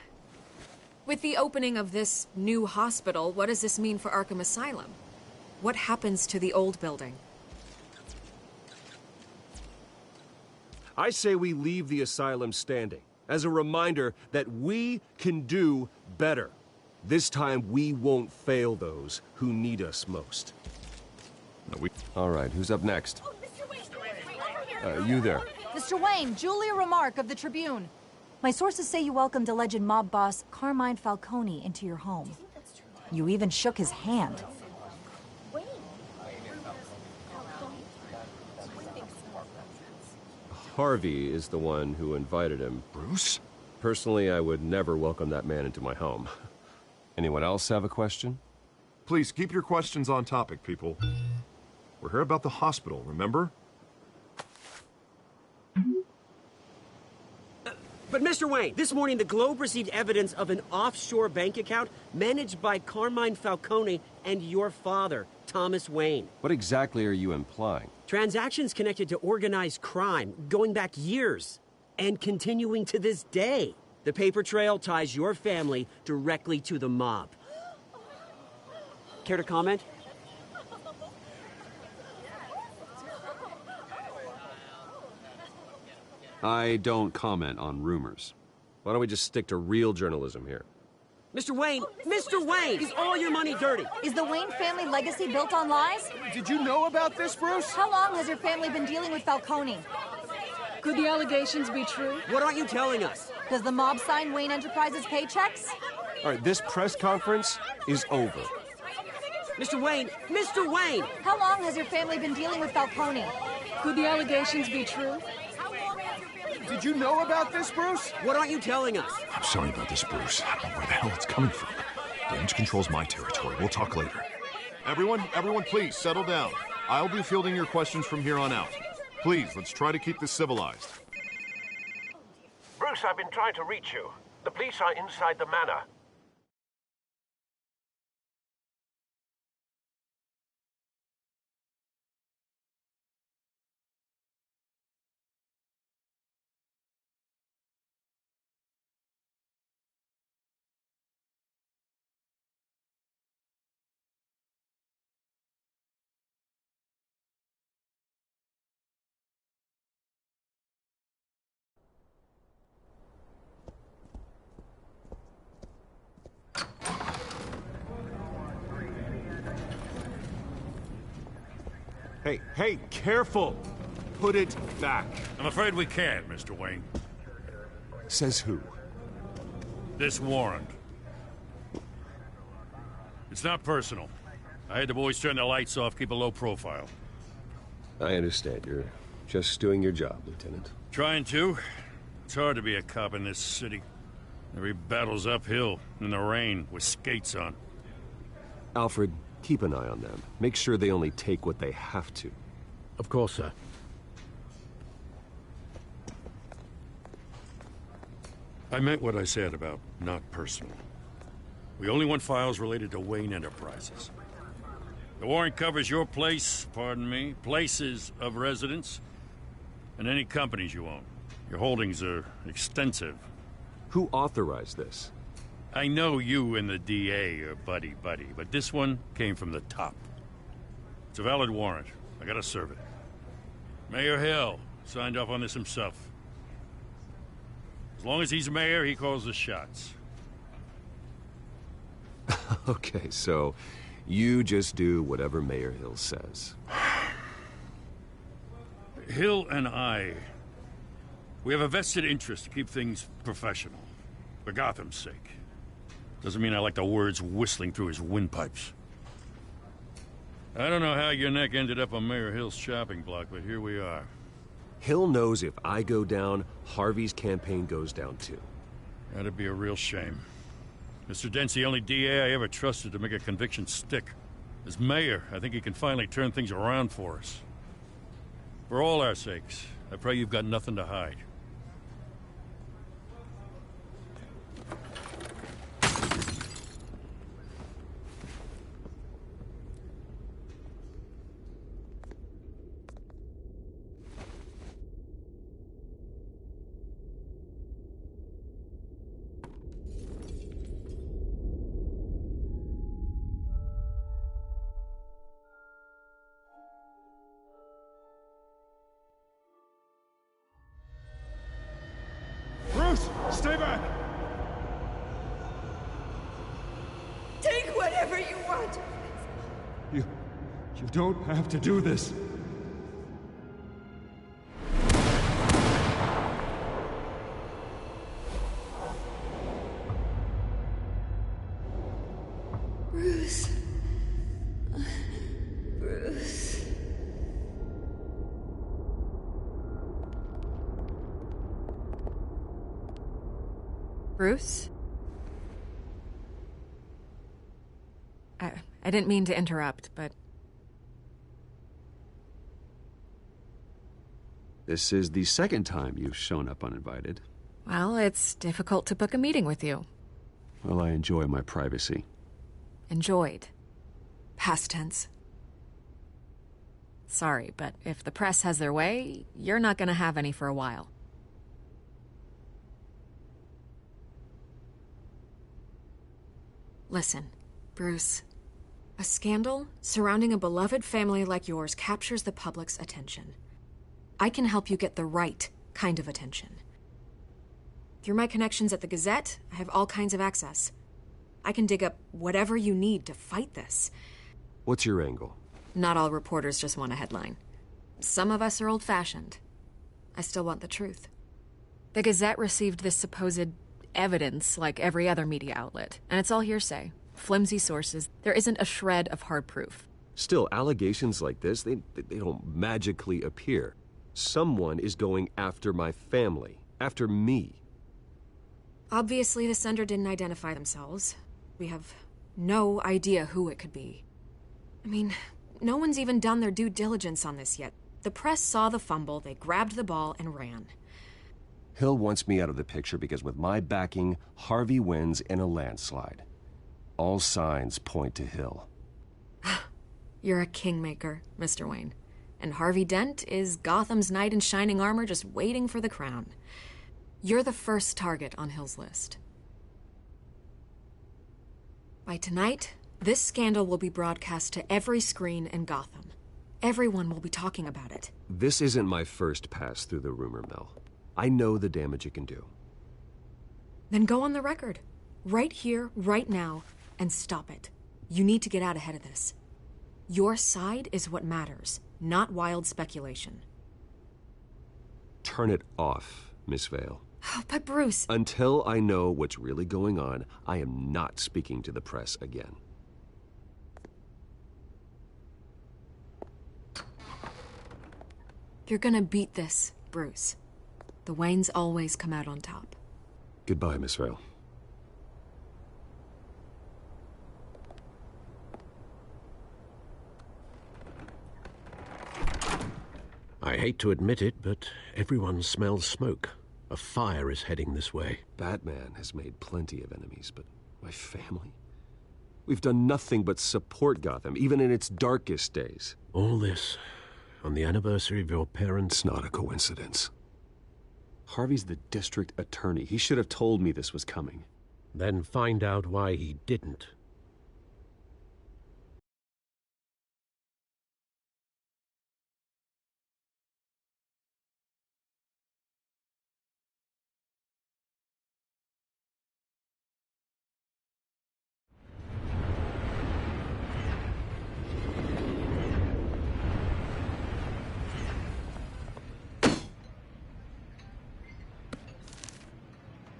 With the opening of this new hospital, what does this mean for Arkham Asylum? What happens to the old building? I say we leave the asylum standing as a reminder that we can do better. This time we won't fail those who need us most. All right, who's up next? You there. Mr. Wayne, Julia Remark of the Tribune. My sources say you welcomed alleged mob boss Carmine Falcone into your home. You even shook his hand. Harvey is the one who invited him. Bruce? Personally, I would never welcome that man into my home. Anyone else have a question? Please, keep your questions on topic, people. We're here about the hospital, remember? But Mr. Wayne, this morning the Globe received evidence of an offshore bank account managed by Carmine Falcone and your father, Thomas Wayne. What exactly are you implying? Transactions connected to organized crime going back years and continuing to this day. The paper trail ties your family directly to the mob. Care to comment? I don't comment on rumors. Why don't we just stick to real journalism here? Mr. Wayne! Mr. Wayne! Is all your money dirty? Is the Wayne family legacy built on lies? Did you know about this, Bruce? How long has your family been dealing with Falcone? Could the allegations be true? What aren't you telling us? Does the mob sign Wayne Enterprises paychecks? All right, this press conference is over. Mr. Wayne! Mr. Wayne! How long has your family been dealing with Falcone? Could the allegations be true? Did you know about this, Bruce? What aren't you telling us? I'm sorry about this, Bruce. I don't know where the hell it's coming from. Damage control's my territory. We'll talk later. Everyone, please, settle down. I'll be fielding your questions from here on out. Please, let's try to keep this civilized. Bruce, I've been trying to reach you. The police are inside the manor. Hey, careful! Put it back. I'm afraid we can't, Mr. Wayne. Says who? This warrant. It's not personal. I had the boys turn the lights off, keep a low profile. I understand. You're just doing your job, Lieutenant. Trying to. It's hard to be a cop in this city. Every battle's uphill, in the rain, with skates on. Alfred, keep an eye on them. Make sure they only take what they have to. Of course, sir. I meant what I said about not personal. We only want files related to Wayne Enterprises. The warrant covers your place, pardon me, places of residence, and any companies you own. Your holdings are extensive. Who authorized this? I know you and the DA are buddy-buddy, but this one came from the top. It's a valid warrant. I gotta serve it. Mayor Hill signed off on this himself. As long as he's mayor, he calls the shots. Okay, so you just do whatever Mayor Hill says. Hill and we have a vested interest to keep things professional. For Gotham's sake. Doesn't mean I like the words whistling through his windpipes. I don't know how your neck ended up on Mayor Hill's shopping block, but here we are. Hill knows if I go down, Harvey's campaign goes down too. That'd be a real shame. Mr. Dent's the only DA I ever trusted to make a conviction stick. As mayor, I think he can finally turn things around for us. For all our sakes, I pray you've got nothing to hide. Bruce, stay back! Take whatever you want! You don't have to do this. Bruce. Bruce. Bruce? I didn't mean to interrupt, but... This is the second time you've shown up uninvited. Well, it's difficult to book a meeting with you. Well, I enjoy my privacy. Enjoyed. Past tense. Sorry, but if the press has their way, you're not gonna have any for a while. Listen, Bruce. A scandal surrounding a beloved family like yours captures the public's attention. I can help you get the right kind of attention. Through my connections at the Gazette, I have all kinds of access. I can dig up whatever you need to fight this. What's your angle? Not all reporters just want a headline. Some of us are old-fashioned. I still want the truth. The Gazette received this supposed evidence like every other media outlet, and it's all hearsay. Flimsy sources. There isn't a shred of hard proof. Still, allegations like this, they don't magically appear. Someone is going after my family, after me. Obviously, the sender didn't identify themselves. We have no idea who it could be. I mean, no one's even done their due diligence on this yet. The press saw the fumble, they grabbed the ball and ran. Hill wants me out of the picture because with my backing, Harvey wins in a landslide. All signs point to Hill. You're a kingmaker, Mr. Wayne. And Harvey Dent is Gotham's knight in shining armor just waiting for the crown. You're the first target on Hill's list. By tonight, this scandal will be broadcast to every screen in Gotham. Everyone will be talking about it. This isn't my first pass through the rumor mill. I know the damage it can do. Then go on the record. Right here, right now, and stop it. You need to get out ahead of this. Your side is what matters, not wild speculation. Turn it off, Miss Vale. Oh, but Bruce... Until I know what's really going on, I am not speaking to the press again. You're gonna beat this, Bruce. The Waynes always come out on top. Goodbye, Miss Vale. I hate to admit it, but everyone smells smoke. A fire is heading this way. Batman has made plenty of enemies, but my family? We've done nothing but support Gotham, even in its darkest days. All this on the anniversary of your parents'... It's not a coincidence. Harvey's the district attorney. He should have told me this was coming. Then find out why he didn't.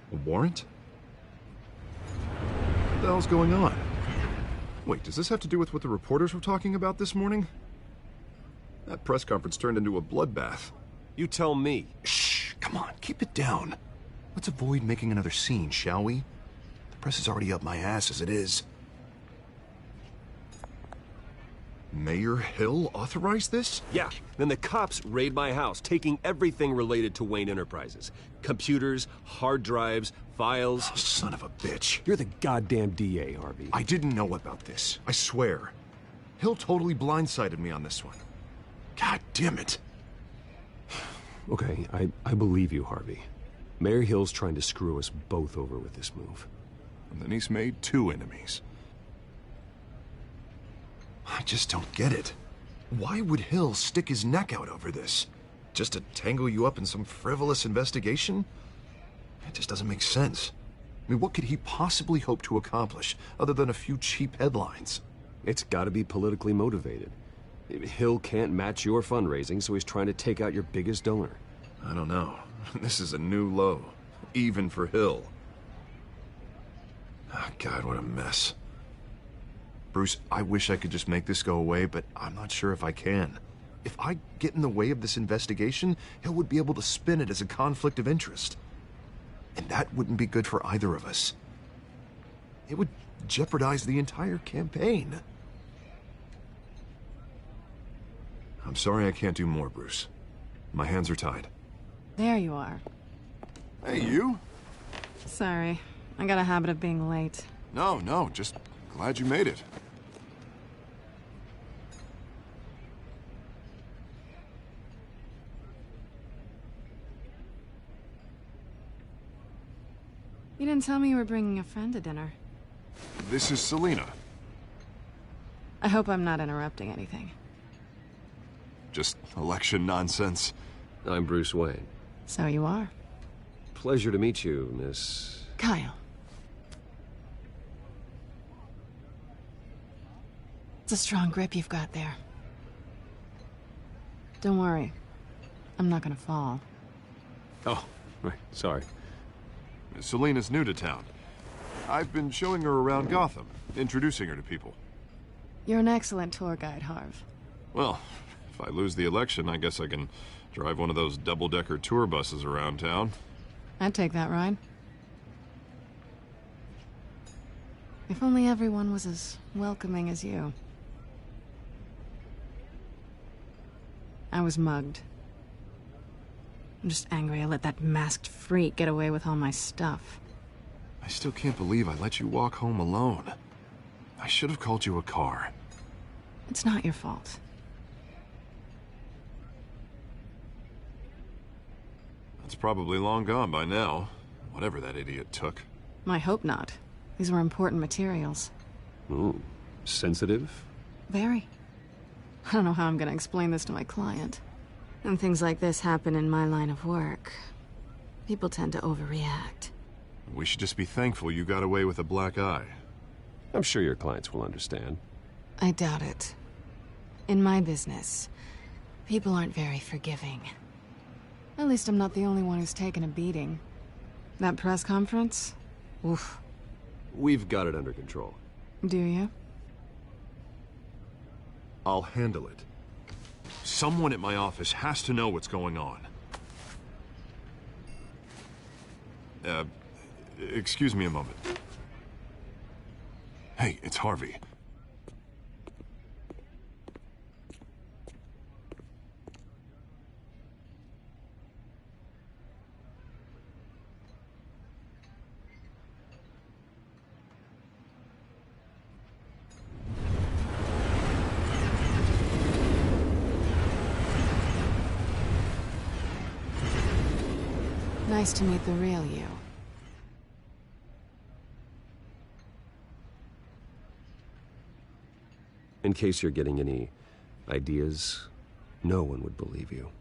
A warrant? What the hell's going on? Wait, does this have to do with what the reporters were talking about this morning? That press conference turned into a bloodbath. You tell me. Shh, come on, keep it down. Let's avoid making another scene, shall we? The press is already up my ass as it is. Mayor Hill authorized this? Yeah, then the cops raid my house, taking everything related to Wayne Enterprises. Computers, hard drives, files. Oh, son of a bitch. You're the goddamn DA, Harvey. I didn't know about this, I swear. Hill totally blindsided me on this one. God damn it. Okay, I believe you, Harvey. Mayor Hill's trying to screw us both over with this move. And then he's made 2 enemies. I just don't get it. Why would Hill stick his neck out over this? Just to tangle you up in some frivolous investigation? It just doesn't make sense. I mean, what could he possibly hope to accomplish other than a few cheap headlines? It's gotta be politically motivated. Hill can't match your fundraising, so he's trying to take out your biggest donor. I don't know. This is a new low, even for Hill. Oh, God, what a mess. Bruce, I wish I could just make this go away, but I'm not sure if I can. If I get in the way of this investigation, Hill would be able to spin it as a conflict of interest. And that wouldn't be good for either of us. It would jeopardize the entire campaign. I'm sorry I can't do more, Bruce. My hands are tied. There you are. Hey, you? Sorry. I got a habit of being late. No, just glad you made it. You didn't tell me you were bringing a friend to dinner. This is Selina. I hope I'm not interrupting anything. Just election nonsense. I'm Bruce Wayne. So you are. Pleasure to meet you, Miss... Kyle. It's a strong grip you've got there. Don't worry. I'm not gonna fall. Oh, right, sorry. Selina's new to town. I've been showing her around Gotham, introducing her to people. You're an excellent tour guide, Harv. Well, if I lose the election, I guess I can drive one of those double-decker tour buses around town. I'd take that ride. If only everyone was as welcoming as you. I was mugged. I'm just angry I let that masked freak get away with all my stuff. I still can't believe I let you walk home alone. I should have called you a car. It's not your fault. It's probably long gone by now, whatever that idiot took. I hope not. These were important materials. Ooh, sensitive? Very. I don't know how I'm gonna explain this to my client. And things like this happen in my line of work. People tend to overreact. We should just be thankful you got away with a black eye. I'm sure your clients will understand. I doubt it. In my business, people aren't very forgiving. At least I'm not the only one who's taken a beating. That press conference? Oof. We've got it under control. Do you? I'll handle it. Someone at my office has to know what's going on. Excuse me a moment. Hey, it's Harvey. Nice to meet the real you. In case you're getting any ideas, no one would believe you.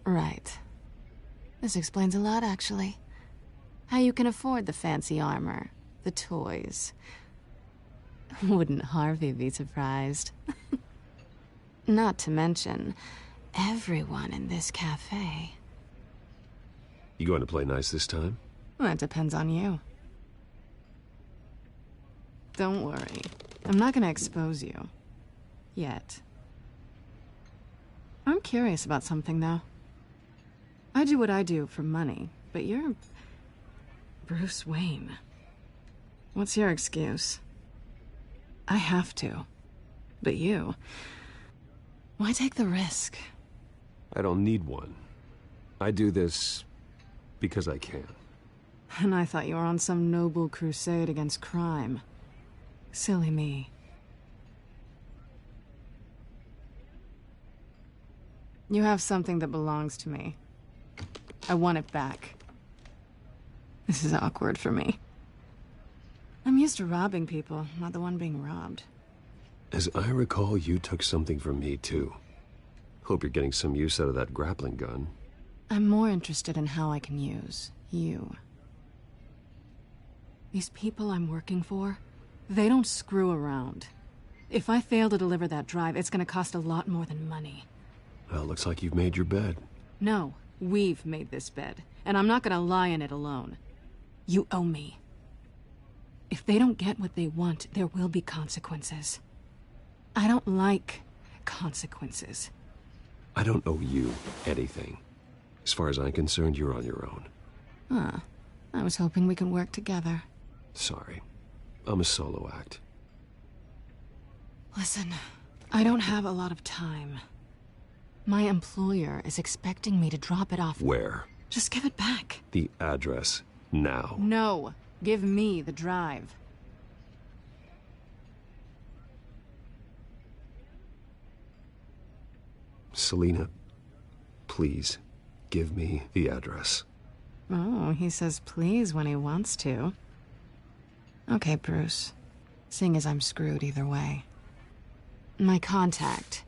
Right. This explains a lot, actually. How you can afford the fancy armor, the toys. Wouldn't Harvey be surprised? Not to mention, everyone in this cafe. You going to play nice this time? That depends on you. Don't worry. I'm not gonna expose you. Yet. I'm curious about something, though. I do what I do for money, but you're... Bruce Wayne. What's your excuse? I have to. But you... Why take the risk? I don't need one. I do this because I can. And I thought you were on some noble crusade against crime. Silly me. You have something that belongs to me. I want it back. This is awkward for me. I'm used to robbing people, not the one being robbed. As I recall, you took something from me, too. Hope you're getting some use out of that grappling gun. I'm more interested in how I can use you. These people I'm working for, they don't screw around. If I fail to deliver that drive, it's gonna cost a lot more than money. Well, looks like you've made your bed. No, we've made this bed, and I'm not gonna lie in it alone. You owe me. If they don't get what they want, there will be consequences. I don't like consequences. I don't owe you anything. As far as I'm concerned, you're on your own. Huh. I was hoping we could work together. Sorry. I'm a solo act. Listen, I don't have a lot of time. My employer is expecting me to drop it off... Where? Just give it back. The address, now. No. Give me the drive. Selina, please, give me the address. Oh, he says please when he wants to. Okay, Bruce. Seeing as I'm screwed either way. My contact.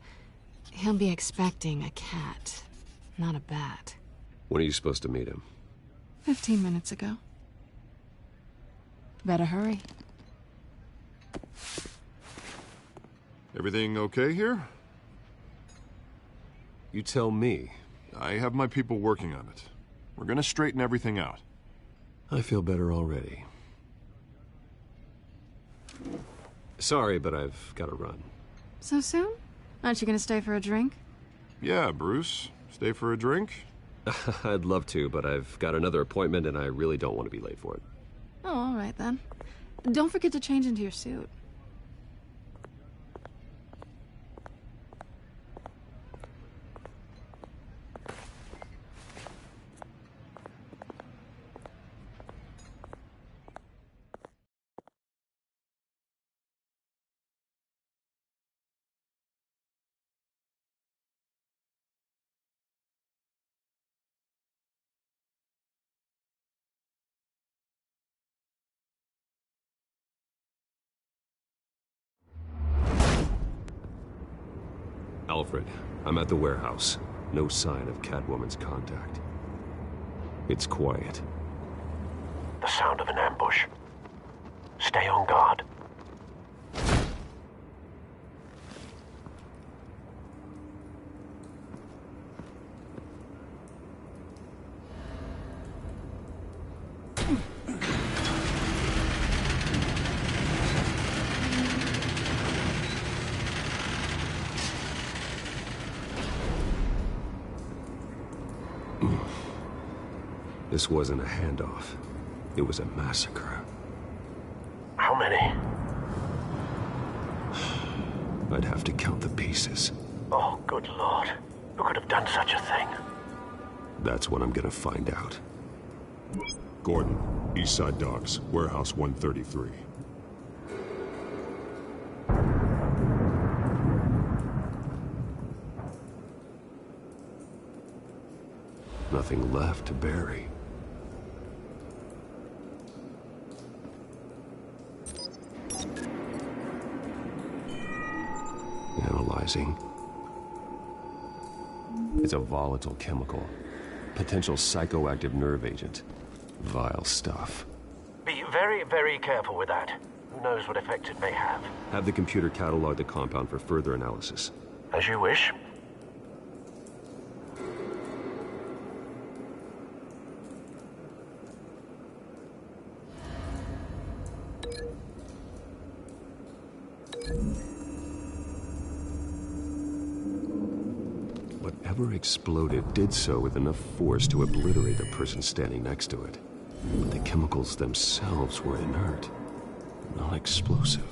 He'll be expecting a cat, not a bat. When are you supposed to meet him? 15 minutes ago. Better hurry. Everything okay here? You tell me. I have my people working on it. We're gonna straighten everything out. I feel better already. Sorry, but I've got to run. So soon? Aren't you gonna stay for a drink? Yeah, Bruce. Stay for a drink? I'd love to, but I've got another appointment and I really don't want to be late for it. Oh, all right then. Don't forget to change into your suit. Alfred, I'm at the warehouse. No sign of Catwoman's contact. It's quiet. The sound of an ambush. Stay on guard. This wasn't a handoff. It was a massacre. How many? I'd have to count the pieces. Oh, good Lord. Who could have done such a thing? That's what I'm gonna find out. Gordon, Eastside Docks, Warehouse 133. Nothing left to bury. Analyzing. It's a volatile chemical. Potential psychoactive nerve agent. Vile stuff. Be very, very careful with that. Who knows what effect it may have. Have the computer catalog the compound for further analysis. As you wish. Whatever exploded did so with enough force to obliterate the person standing next to it. But the chemicals themselves were inert, not explosive.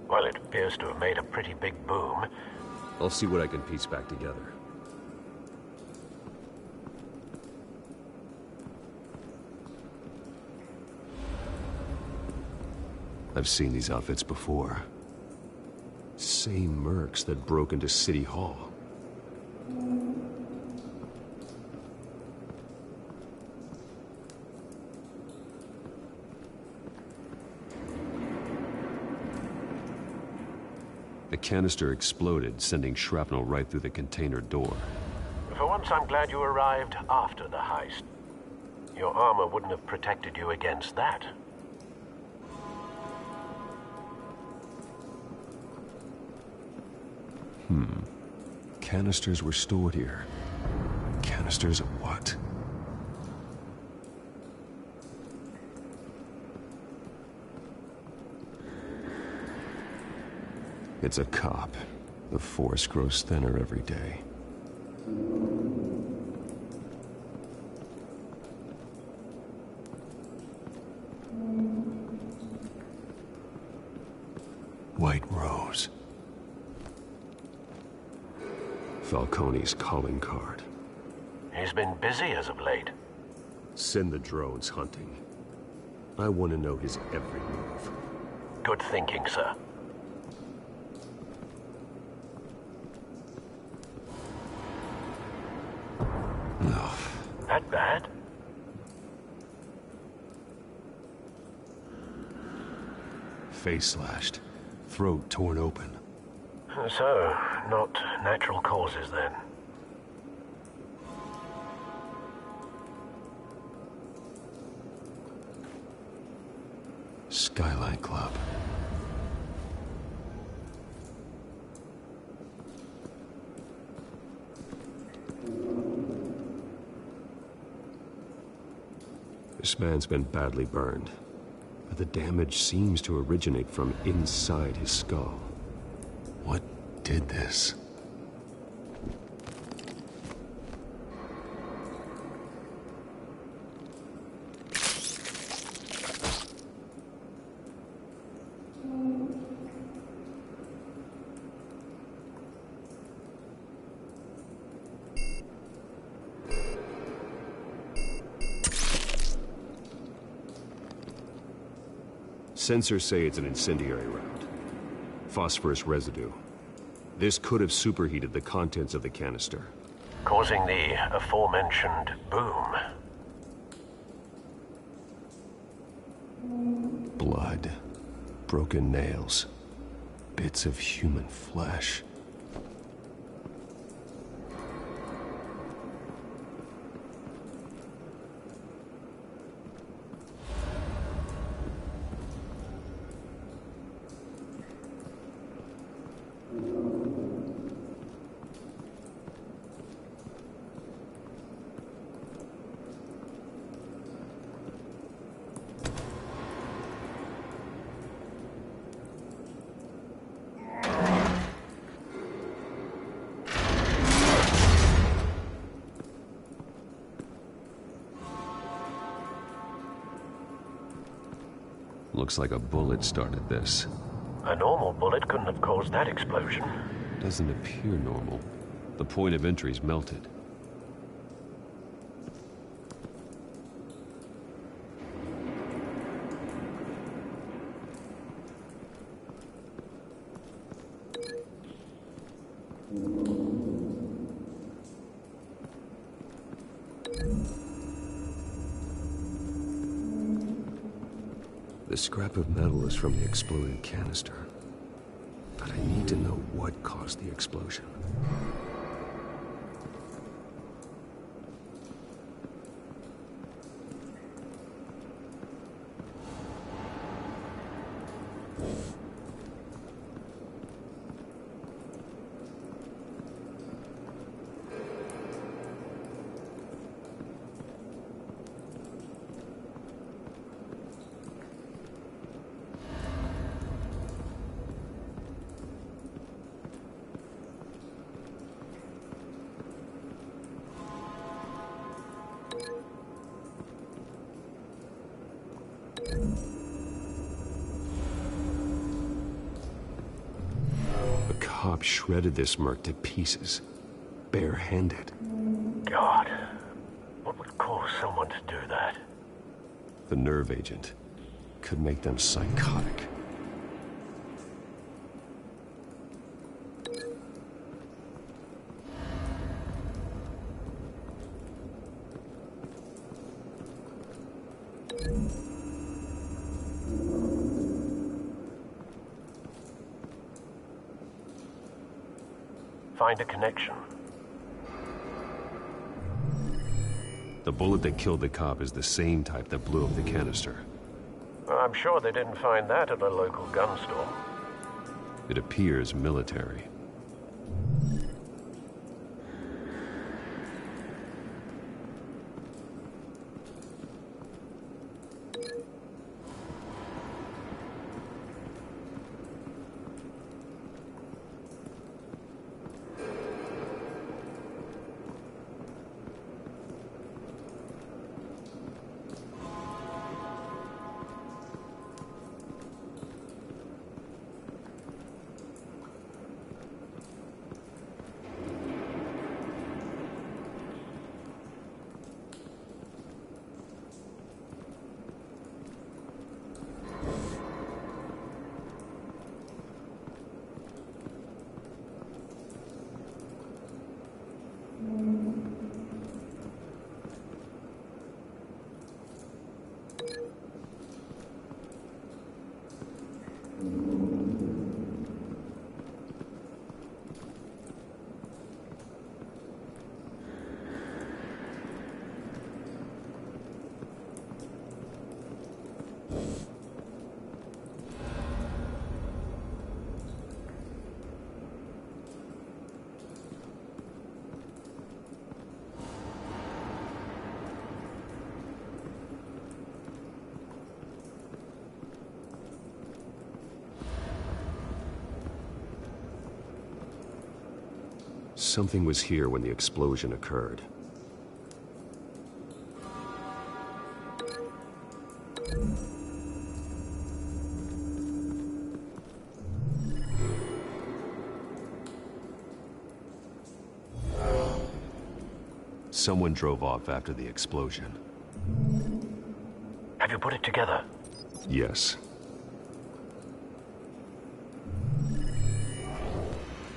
Well, it appears to have made a pretty big boom. I'll see what I can piece back together. I've seen these outfits before. Same mercs that broke into City Hall. The canister exploded, sending shrapnel right through the container door. For once, I'm glad you arrived after the heist. Your armor wouldn't have protected you against that. Canisters were stored here. Canisters of what? It's a cop. The force grows thinner every day. White Rose. Falcone's calling card. He's been busy as of late. Send the drones hunting. I want to know his every move. Good thinking, sir. No. That bad? Face slashed. Throat torn open. So, not natural causes then. Skyline Club. This man's been badly burned, but the damage seems to originate from inside his skull. What did this? Sensors say it's an incendiary round. Phosphorus residue. This could have superheated the contents of the canister, causing the aforementioned boom. Blood. Broken nails. Bits of human flesh. Looks like a bullet started this. A normal bullet couldn't have caused that explosion. Doesn't appear normal. The point of entry's melted. The scrap of metal is from the exploded canister. But I need to know what caused the explosion. A cop shredded this merc to pieces, bare-handed. God, what would cause someone to do that? The nerve agent could make them psychotic. Find a connection. The bullet that killed the cop is the same type that blew up the canister. I'm sure they didn't find that at a local gun store. It appears military. Something was here when the explosion occurred. Someone drove off after the explosion. Have you put it together? Yes.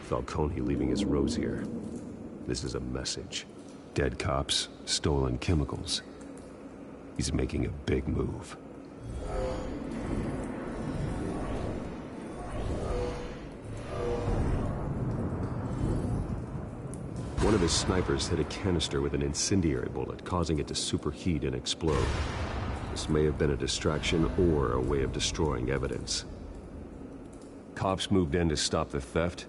Falcone leaving his rose here. This is a message. Dead cops, stolen chemicals. He's making a big move. One of his snipers hit a canister with an incendiary bullet, causing it to superheat and explode. This may have been a distraction or a way of destroying evidence. Cops moved in to stop the theft.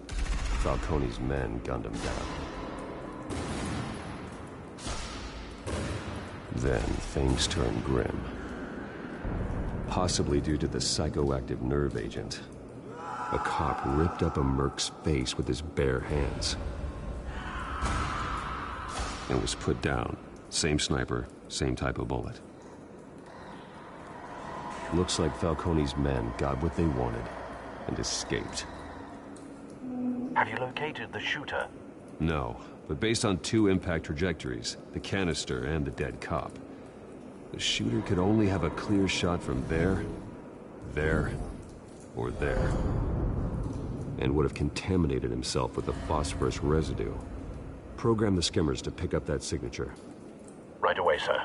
Falcone's men gunned him down. Then things turned grim. Possibly due to the psychoactive nerve agent. A cop ripped up a merc's face with his bare hands. And was put down. Same sniper, same type of bullet. Looks like Falcone's men got what they wanted and escaped. Have you located the shooter? No, but based on two impact trajectories, the canister and the dead cop, the shooter could only have a clear shot from there, or there, and would have contaminated himself with the phosphorus residue. Program the skimmers to pick up that signature. Right away, sir.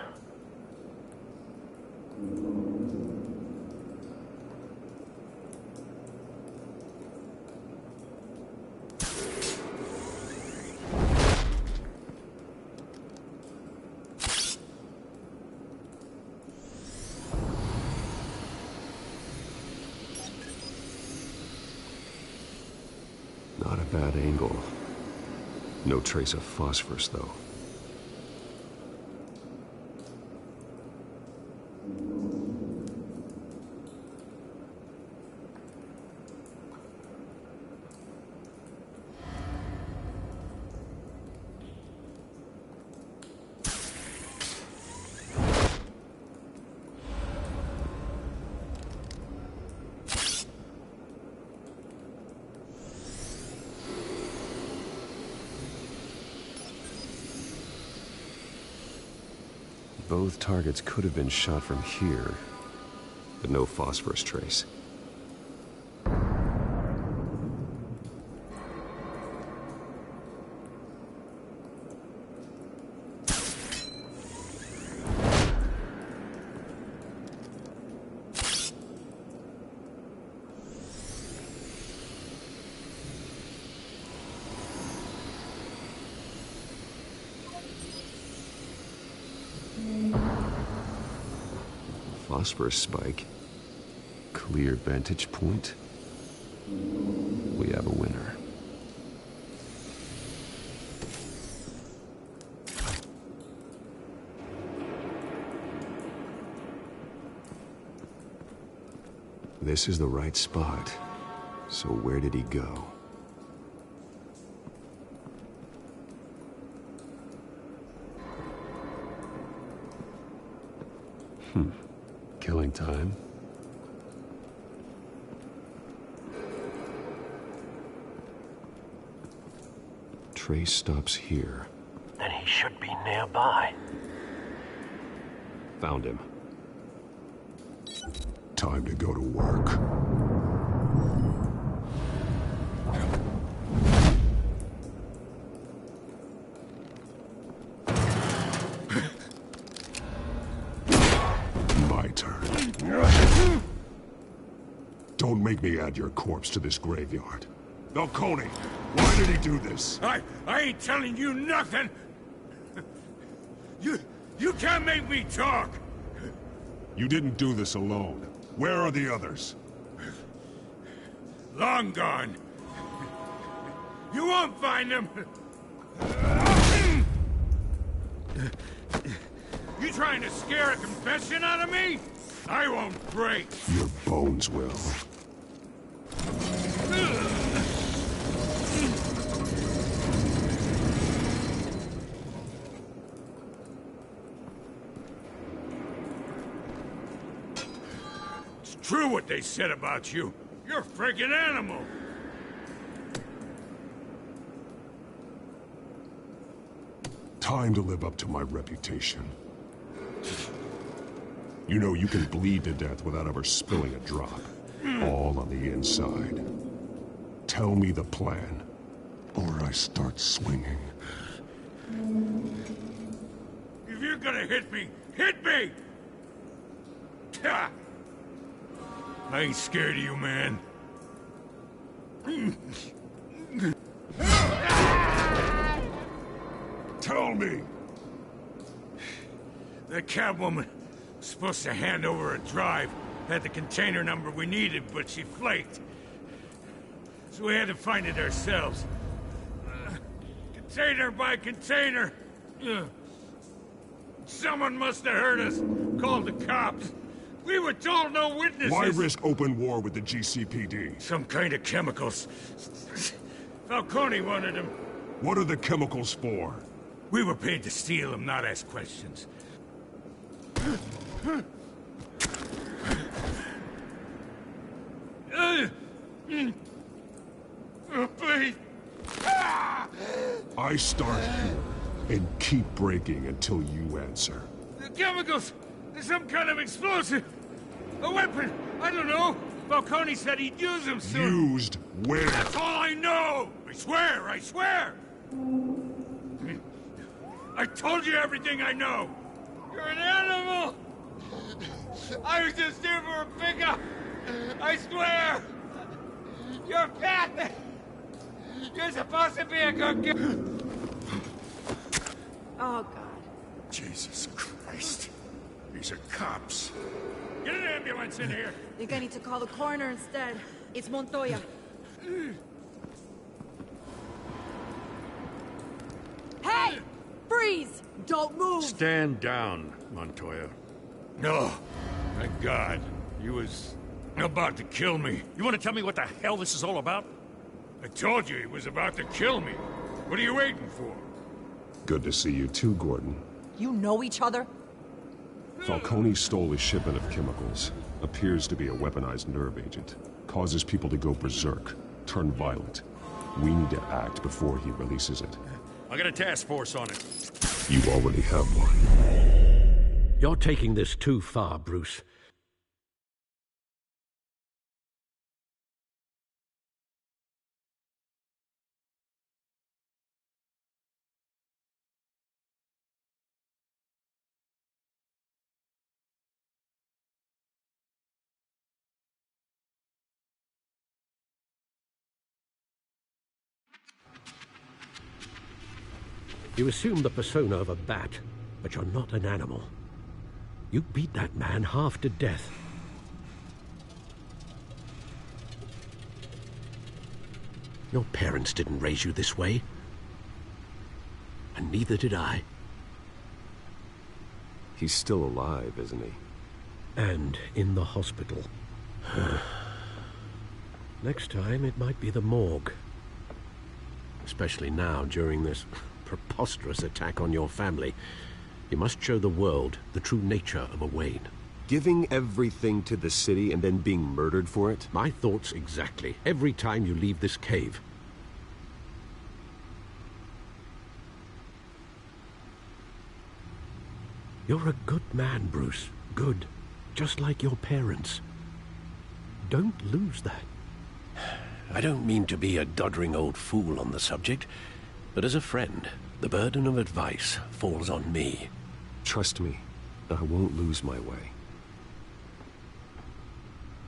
Not a bad angle. No trace of phosphorus, though. Both targets could have been shot from here, but no phosphorus trace. Phosphorus spike. Clear vantage point. We have a winner. This is the right spot. So where did he go? Killing time. Trace stops here. Then he should be nearby. Found him. Time to go to work. Don't make me add your corpse to this graveyard. Falcone, why did he do this? I ain't telling you nothing! You can't make me talk! You didn't do this alone. Where are the others? Long gone. You won't find them! You trying to scare a confession out of me? I won't break! Your bones will. true what they said about you. You're a freaking animal. Time to live up to my reputation. You know, you can bleed to death without ever spilling a drop. All on the inside. Tell me the plan, or I start swinging. If you're gonna hit me, hit me! Ha! I ain't scared of you, man. Tell me! The Catwoman was supposed to hand over a drive. Had the container number we needed, but she flaked. So we had to find it ourselves. Container by container. Someone must have heard us. Called the cops. We were told no witnesses. Why risk open war with the GCPD? Some kind of chemicals. Falcone wanted them. What are the chemicals for? We were paid to steal them, not ask questions. Please. I start here and keep breaking until you answer. The chemicals! There's some kind of explosive! A weapon! I don't know! Falcone said he'd use them soon! Used where? That's all I know! I swear! I swear! I told you everything I know! You're an animal! I was just here for a pickup! I swear! You're Batman! You're supposed to be a good guy! Oh, God. Jesus Christ. These are cops. Get an ambulance in here! I think I need to call the coroner instead. It's Montoya. Hey! Freeze! Don't move! Stand down, Montoya. No. Thank God. He was about to kill me. You want to tell me what the hell this is all about? I told you he was about to kill me. What are you waiting for? Good to see you too, Gordon. You know each other? Falcone stole a shipment of chemicals. Appears to be a weaponized nerve agent. Causes people to go berserk, turn violent. We need to act before he releases it. I got a task force on it. You already have one. You're taking this too far, Bruce. You assume the persona of a bat, but you're not an animal. You beat that man half to death. Your parents didn't raise you this way. And neither did I. He's still alive, isn't he? And in the hospital. Next time, it might be the morgue. Especially now, during this preposterous attack on your family. You must show the world the true nature of a Wayne. Giving everything to the city and then being murdered for it? My thoughts exactly. Every time you leave this cave. You're a good man, Bruce. Good. Just like your parents. Don't lose that. I don't mean to be a doddering old fool on the subject, but as a friend, the burden of advice falls on me. Trust me, I won't lose my way.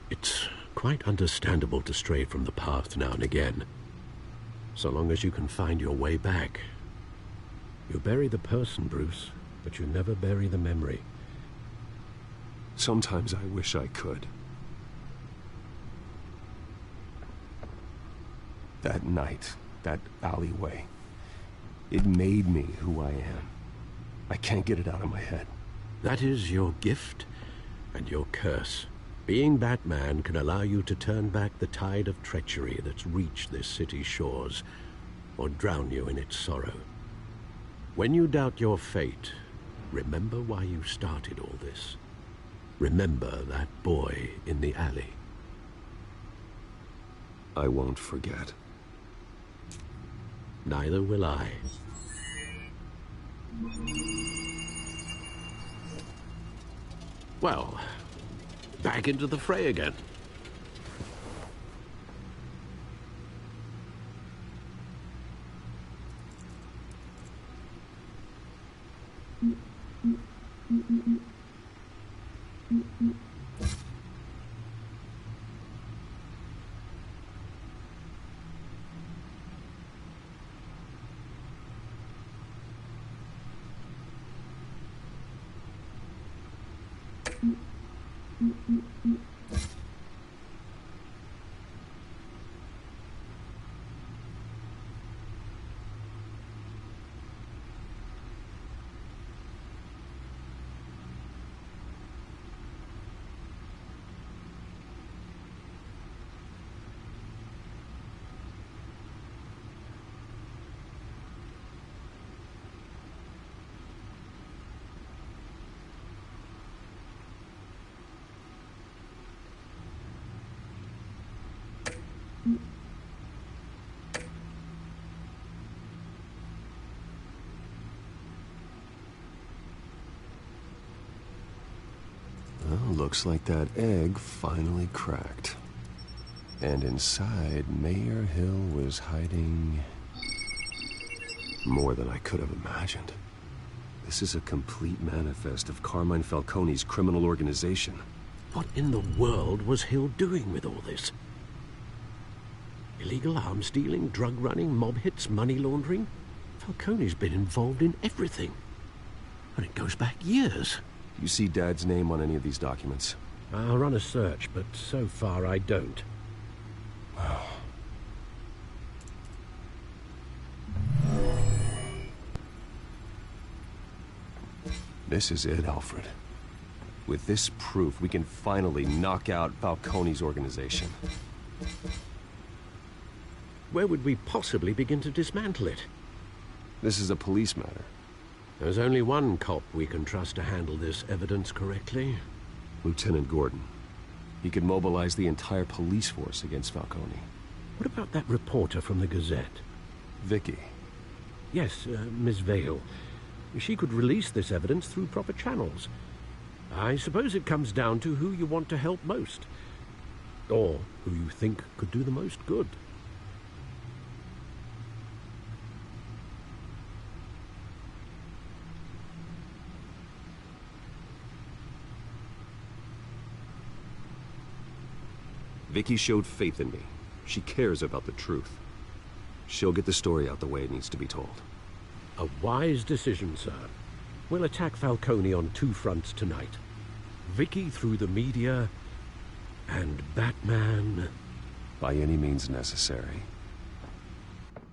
It's quite understandable to stray from the path now and again. So long as you can find your way back. You bury the person, Bruce, but you never bury the memory. Sometimes I wish I could. That night, that alleyway, it made me who I am. I can't get it out of my head. That is your gift and your curse. Being Batman can allow you to turn back the tide of treachery that's reached this city's shores, or drown you in its sorrow. When you doubt your fate, remember why you started all this. Remember that boy in the alley. I won't forget. Neither will I. Well, back into the fray again. Well, looks like that egg finally cracked. And inside, Mayor Hill was hiding more than I could have imagined. This is a complete manifest of Carmine Falcone's criminal organization. What in the world was Hill doing with all this? Illegal arms dealing, drug running, mob hits, money laundering? Falcone's been involved in everything. And it goes back years. You see Dad's name on any of these documents? I'll run a search, but so far I don't. This is it, Alfred. With this proof, we can finally knock out Falcone's organization. Where would we possibly begin to dismantle it? This is a police matter. There's only one cop we can trust to handle this evidence correctly. Lieutenant Gordon. He could mobilize the entire police force against Falcone. What about that reporter from the Gazette? Vicky. Yes, Miss Vale. She could release this evidence through proper channels. I suppose it comes down to who you want to help most. Or who you think could do the most good. Vicky showed faith in me. She cares about the truth. She'll get the story out the way it needs to be told. A wise decision, sir. We'll attack Falcone on two fronts tonight. Vicky through the media, and Batman... by any means necessary.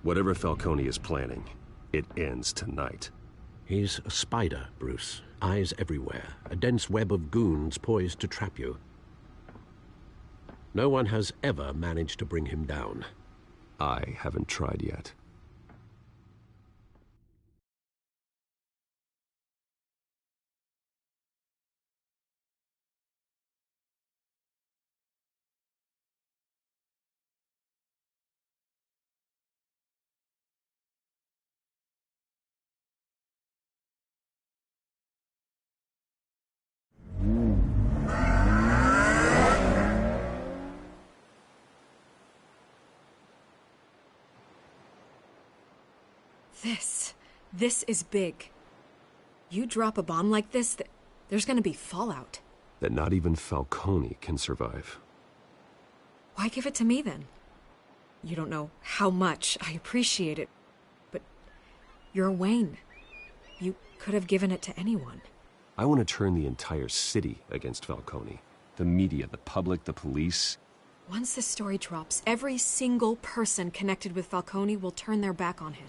Whatever Falcone is planning, it ends tonight. He's a spider, Bruce. Eyes everywhere. A dense web of goons poised to trap you. No one has ever managed to bring him down. I haven't tried yet. This is big. You drop a bomb like this, there's gonna be fallout. That not even Falcone can survive. Why give it to me, then? You don't know how much I appreciate it, but you're Wayne. You could have given it to anyone. I want to turn the entire city against Falcone. The media, the public, the police. Once this story drops, every single person connected with Falcone will turn their back on him.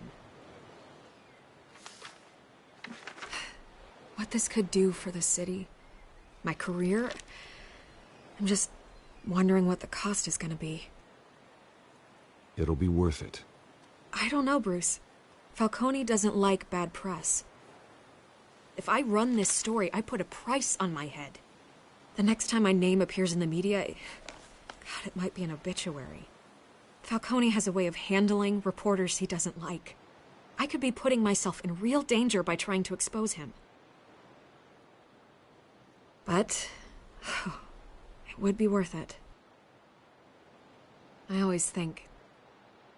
What this could do for the city, my career, I'm just wondering what the cost is gonna be. It'll be worth it. I don't know, Bruce. Falcone doesn't like bad press. If I run this story, I put a price on my head. The next time my name appears in the media, God, it might be an obituary. Falcone has a way of handling reporters he doesn't like. I could be putting myself in real danger by trying to expose him. But it would be worth it. I always think,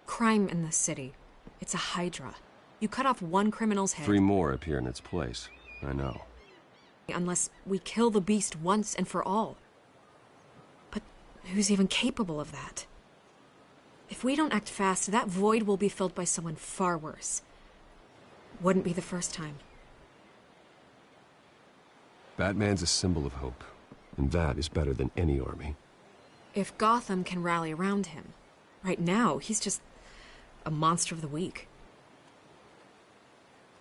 crime in this city, it's a hydra. You cut off one criminal's head... 3 more appear in its place. I know. Unless we kill the beast once and for all. But who's even capable of that? If we don't act fast, that void will be filled by someone far worse. Wouldn't be the first time. Batman's a symbol of hope, and that is better than any army. If Gotham can rally around him, right now he's just a monster of the week.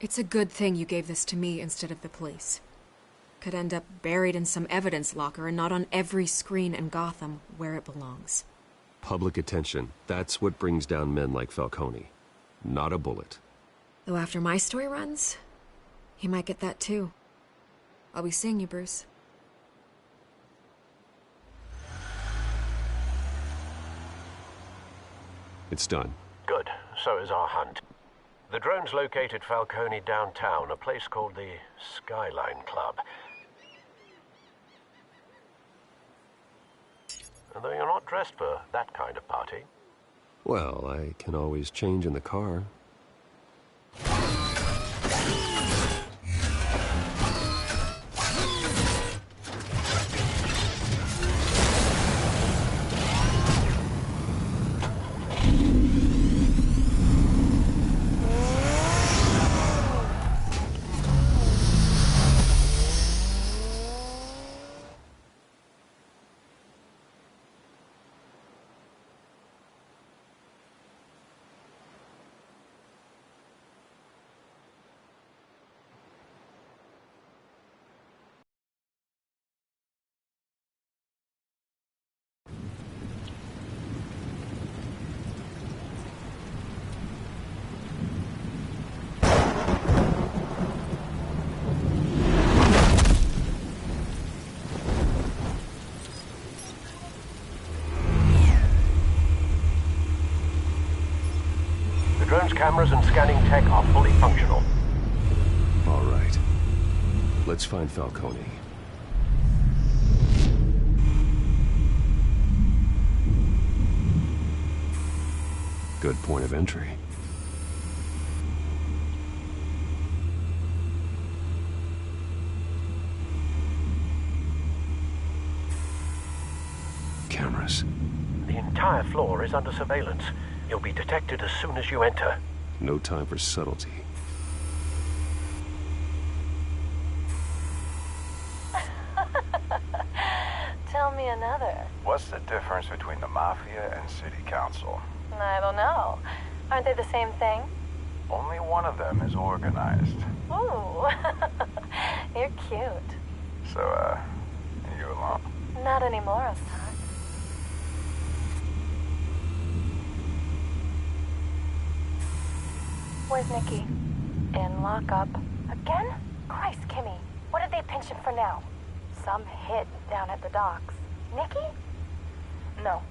It's a good thing you gave this to me instead of the police. Could end up buried in some evidence locker and not on every screen in Gotham where it belongs. Public attention, that's what brings down men like Falcone. Not a bullet. Though after my story runs, he might get that too. I'll be seeing you, Bruce. It's done. Good. So is our hunt. The drone's located Falcone downtown, a place called the Skyline Club. Although you're not dressed for that kind of party. Well, I can always change in the car. The drone's cameras and scanning tech are fully functional. All right. Let's find Falcone. Good point of entry. Cameras. The entire floor is under surveillance. You'll be detected as soon as you enter. No time for subtlety. Tell me another. What's the difference between the Mafia and City Council? I don't know. Aren't they the same thing? Only one of them is organized. Ooh. You're cute. So, you alone? Not anymore, Ostak. Where's Nikki? In lockup. Again? Christ, Kimmy. What did they pinch him for now? Some hit down at the docks. Nikki? No.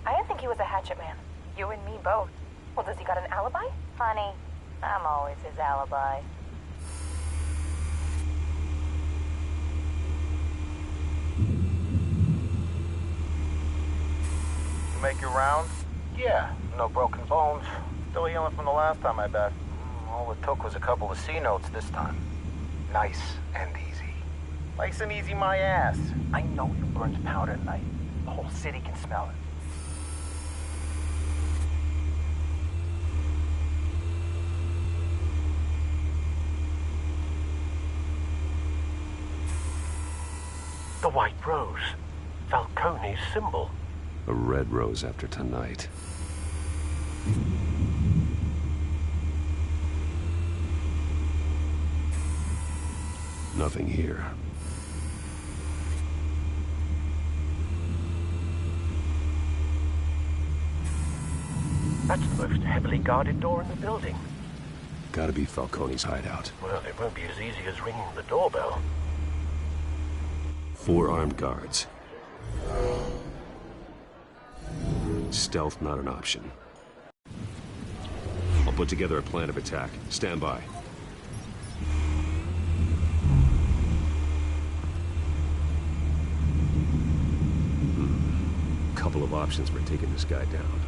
I didn't think he was a hatchet man. You and me both. Well, does he got an alibi? Honey, I'm always his alibi. You make your rounds? Yeah, no broken bones. Still healing from the last time I bet. All it took was a couple of C notes this time. Nice and easy. Nice and easy my ass. I know you burned powder at night. The whole city can smell it. The White Rose. Falcone's symbol. A red rose after tonight. Nothing here. That's the most heavily guarded door in the building. Gotta be Falcone's hideout. Well, it won't be as easy as ringing the doorbell. 4 armed guards. Stealth not an option. I'll put together a plan of attack. Stand by. Couple of options for taking this guy down.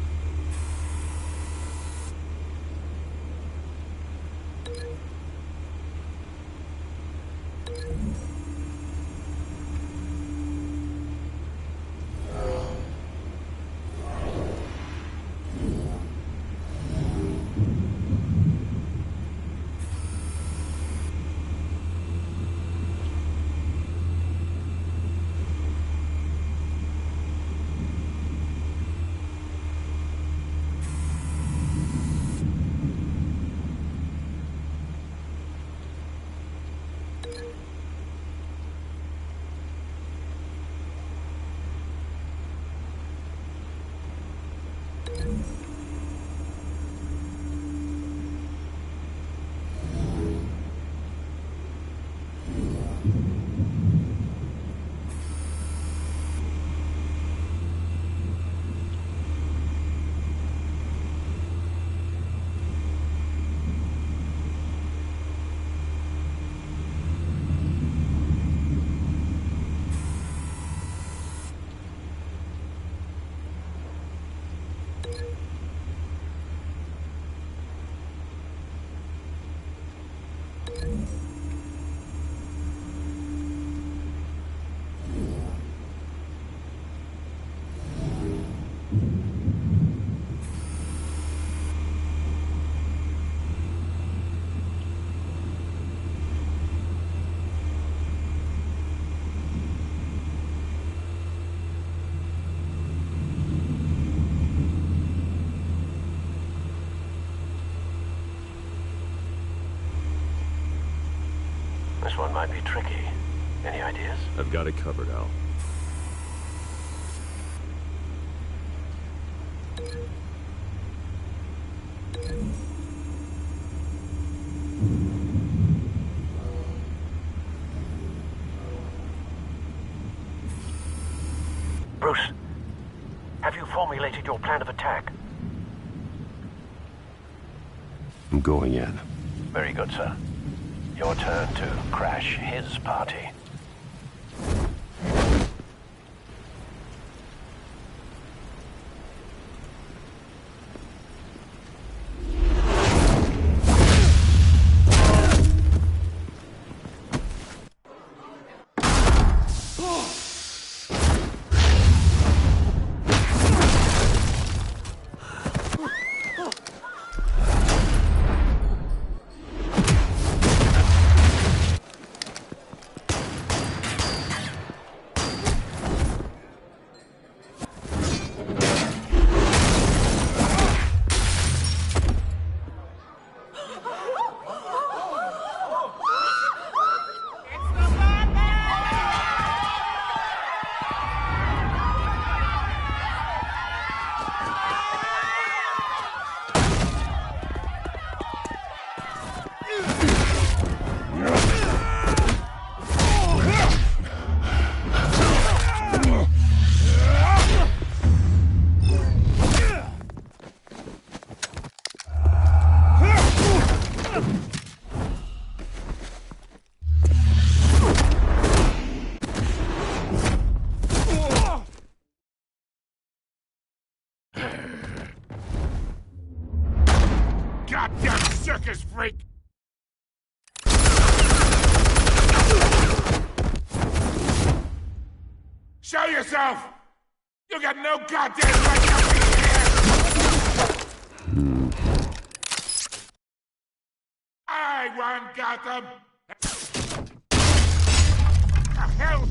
This one might be tricky. Any ideas? I've got it covered, Al. Bruce, have you formulated your plan of attack? I'm going in. Very good, sir. Your turn to crash his party. Goddamn circus freak! Show yourself! You got no goddamn right to be here! I won Gotham! The hell?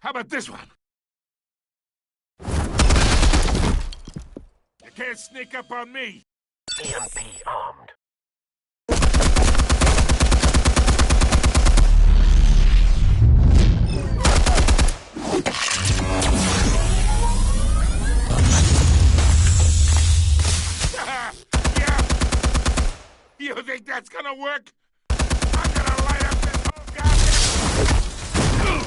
How about this one? You can't sneak up on me. EMP armed. gonna work? I'm gonna light up this whole goddamn...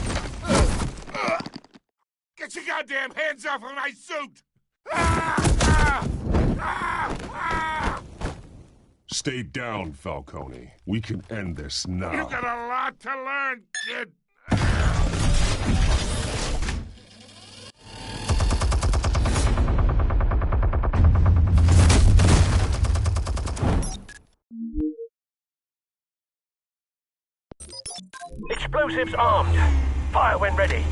Get your goddamn hands off of my suit! Stay down, Falcone. We can end this now. You got a lot to learn, kid. Explosives armed. Fire when ready.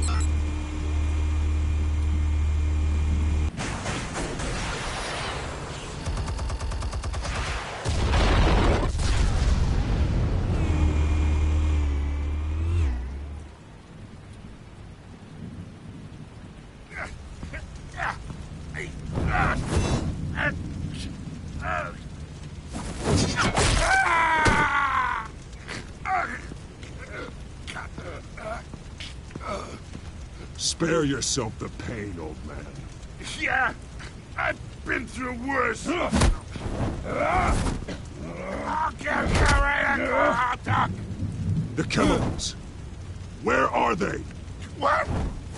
Spare yourself the pain, old man. Yeah, I've been through worse. I'll get you right at the hot dog. The chemicals. Where are they? What?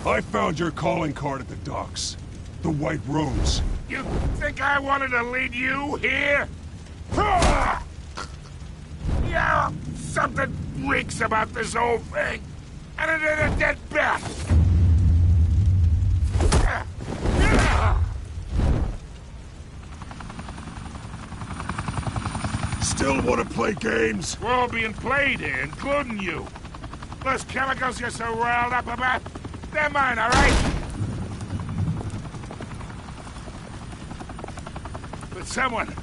I found your calling card at the docks. The White Rose. You think I wanted to lead you here? Yeah, something reeks about this whole thing. And it ain't a dead bat. Still want to play games? We're all being played here, including you. Those chemicals you're so riled up about, they're mine, all right? But someone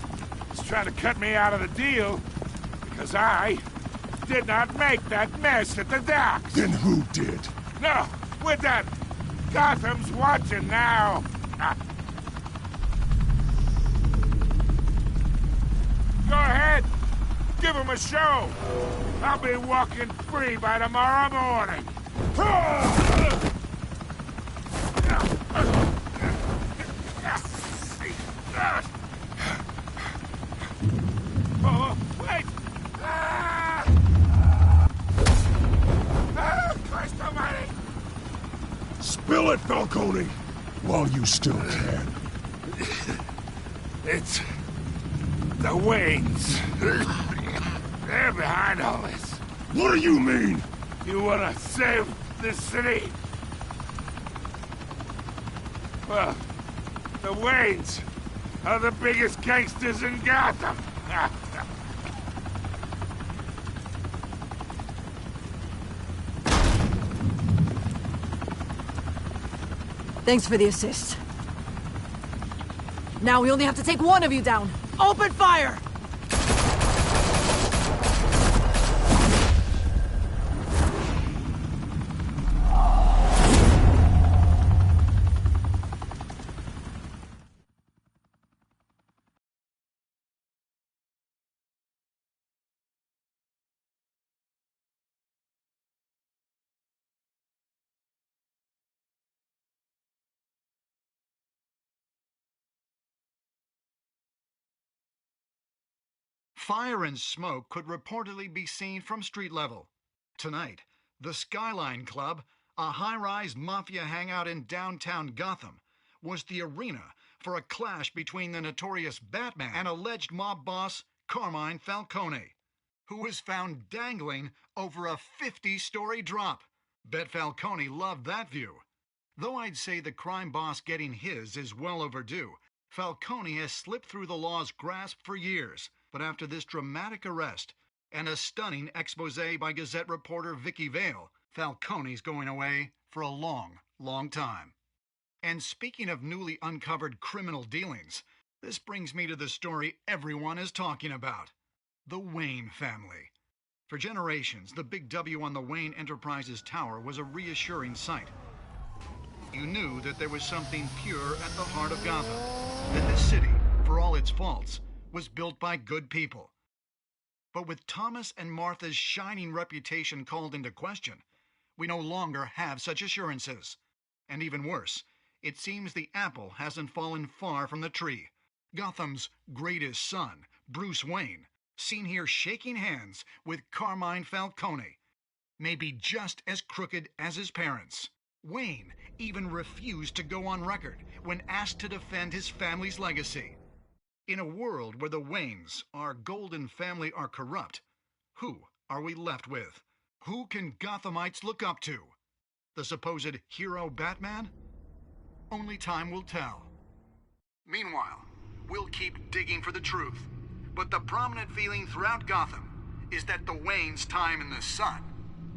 is trying to cut me out of the deal because I did not make that mess at the docks. Then who did? No, we're done. Gotham's watching now. Go ahead. Give him a show. I'll be walking free by tomorrow morning. Oh, wait! Christ almighty! Spill it, Falcone, while you still can. It's the Waynes. They're behind all this. What do you mean? You wanna save this city? Well, the Waynes are the biggest gangsters in Gotham. Thanks for the assist. Now we only have to take one of you down. Open fire! Fire and smoke could reportedly be seen from street level. Tonight, the Skyline Club, a high-rise mafia hangout in downtown Gotham, was the arena for a clash between the notorious Batman and alleged mob boss Carmine Falcone, who was found dangling over a 50-story drop. Bet Falcone loved that view. Though I'd say the crime boss getting his is well overdue, Falcone has slipped through the law's grasp for years. But after this dramatic arrest and a stunning expose by Gazette reporter Vicky Vale, Falcone's going away for a long, long time. And speaking of newly uncovered criminal dealings, this brings me to the story everyone is talking about: the Wayne family. For generations, the big W on the Wayne Enterprises Tower was a reassuring sight. You knew that there was something pure at the heart of Gotham, that this city, for all its faults, was built by good people. But with Thomas and Martha's shining reputation called into question, we no longer have such assurances. And even worse, it seems the apple hasn't fallen far from the tree. Gotham's greatest son, Bruce Wayne, seen here shaking hands with Carmine Falcone, maybe just as crooked as his parents. Wayne even refused to go on record when asked to defend his family's legacy. In a world where the Waynes, our golden family, are corrupt, who are we left with? Who can Gothamites look up to? The supposed hero Batman? Only time will tell. Meanwhile, we'll keep digging for the truth. But the prominent feeling throughout Gotham is that the Waynes' time in the sun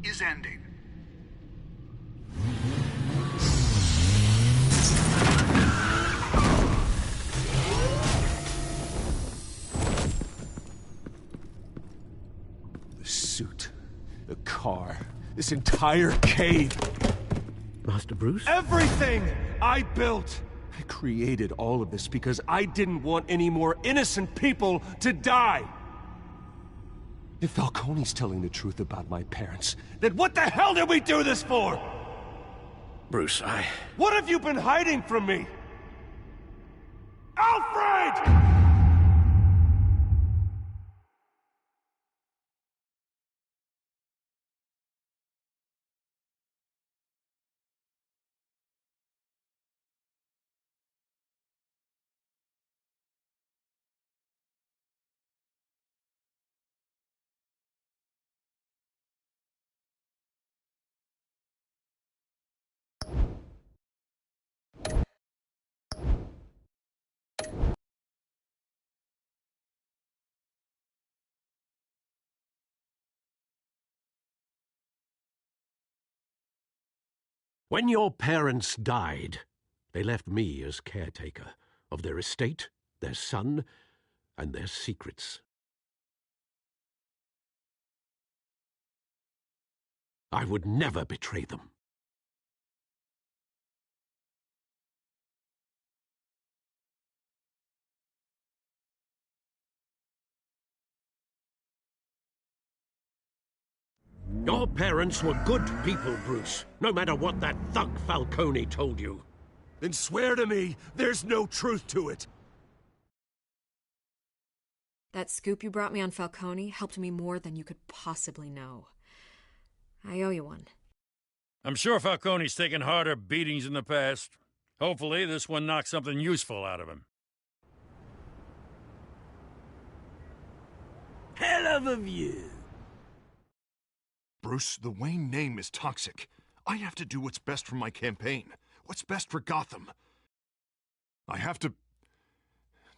is ending. The suit, the car, this entire cave. Master Bruce? Everything I built! I created all of this because I didn't want any more innocent people to die! If Falcone's telling the truth about my parents, then what the hell did we do this for? Bruce, What have you been hiding from me? Alfred! When your parents died, they left me as caretaker of their estate, their son, and their secrets. I would never betray them. Your parents were good people, Bruce, no matter what that thug Falcone told you. Then swear to me there's no truth to it. That scoop you brought me on Falcone helped me more than you could possibly know. I owe you one. I'm sure Falcone's taken harder beatings in the past. Hopefully this one knocks something useful out of him. Hell of a view. Bruce, the Wayne name is toxic. I have to do what's best for my campaign. What's best for Gotham. I have to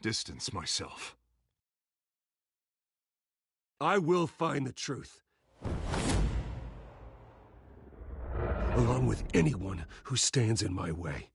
distance myself. I will find the truth. Along with anyone who stands in my way.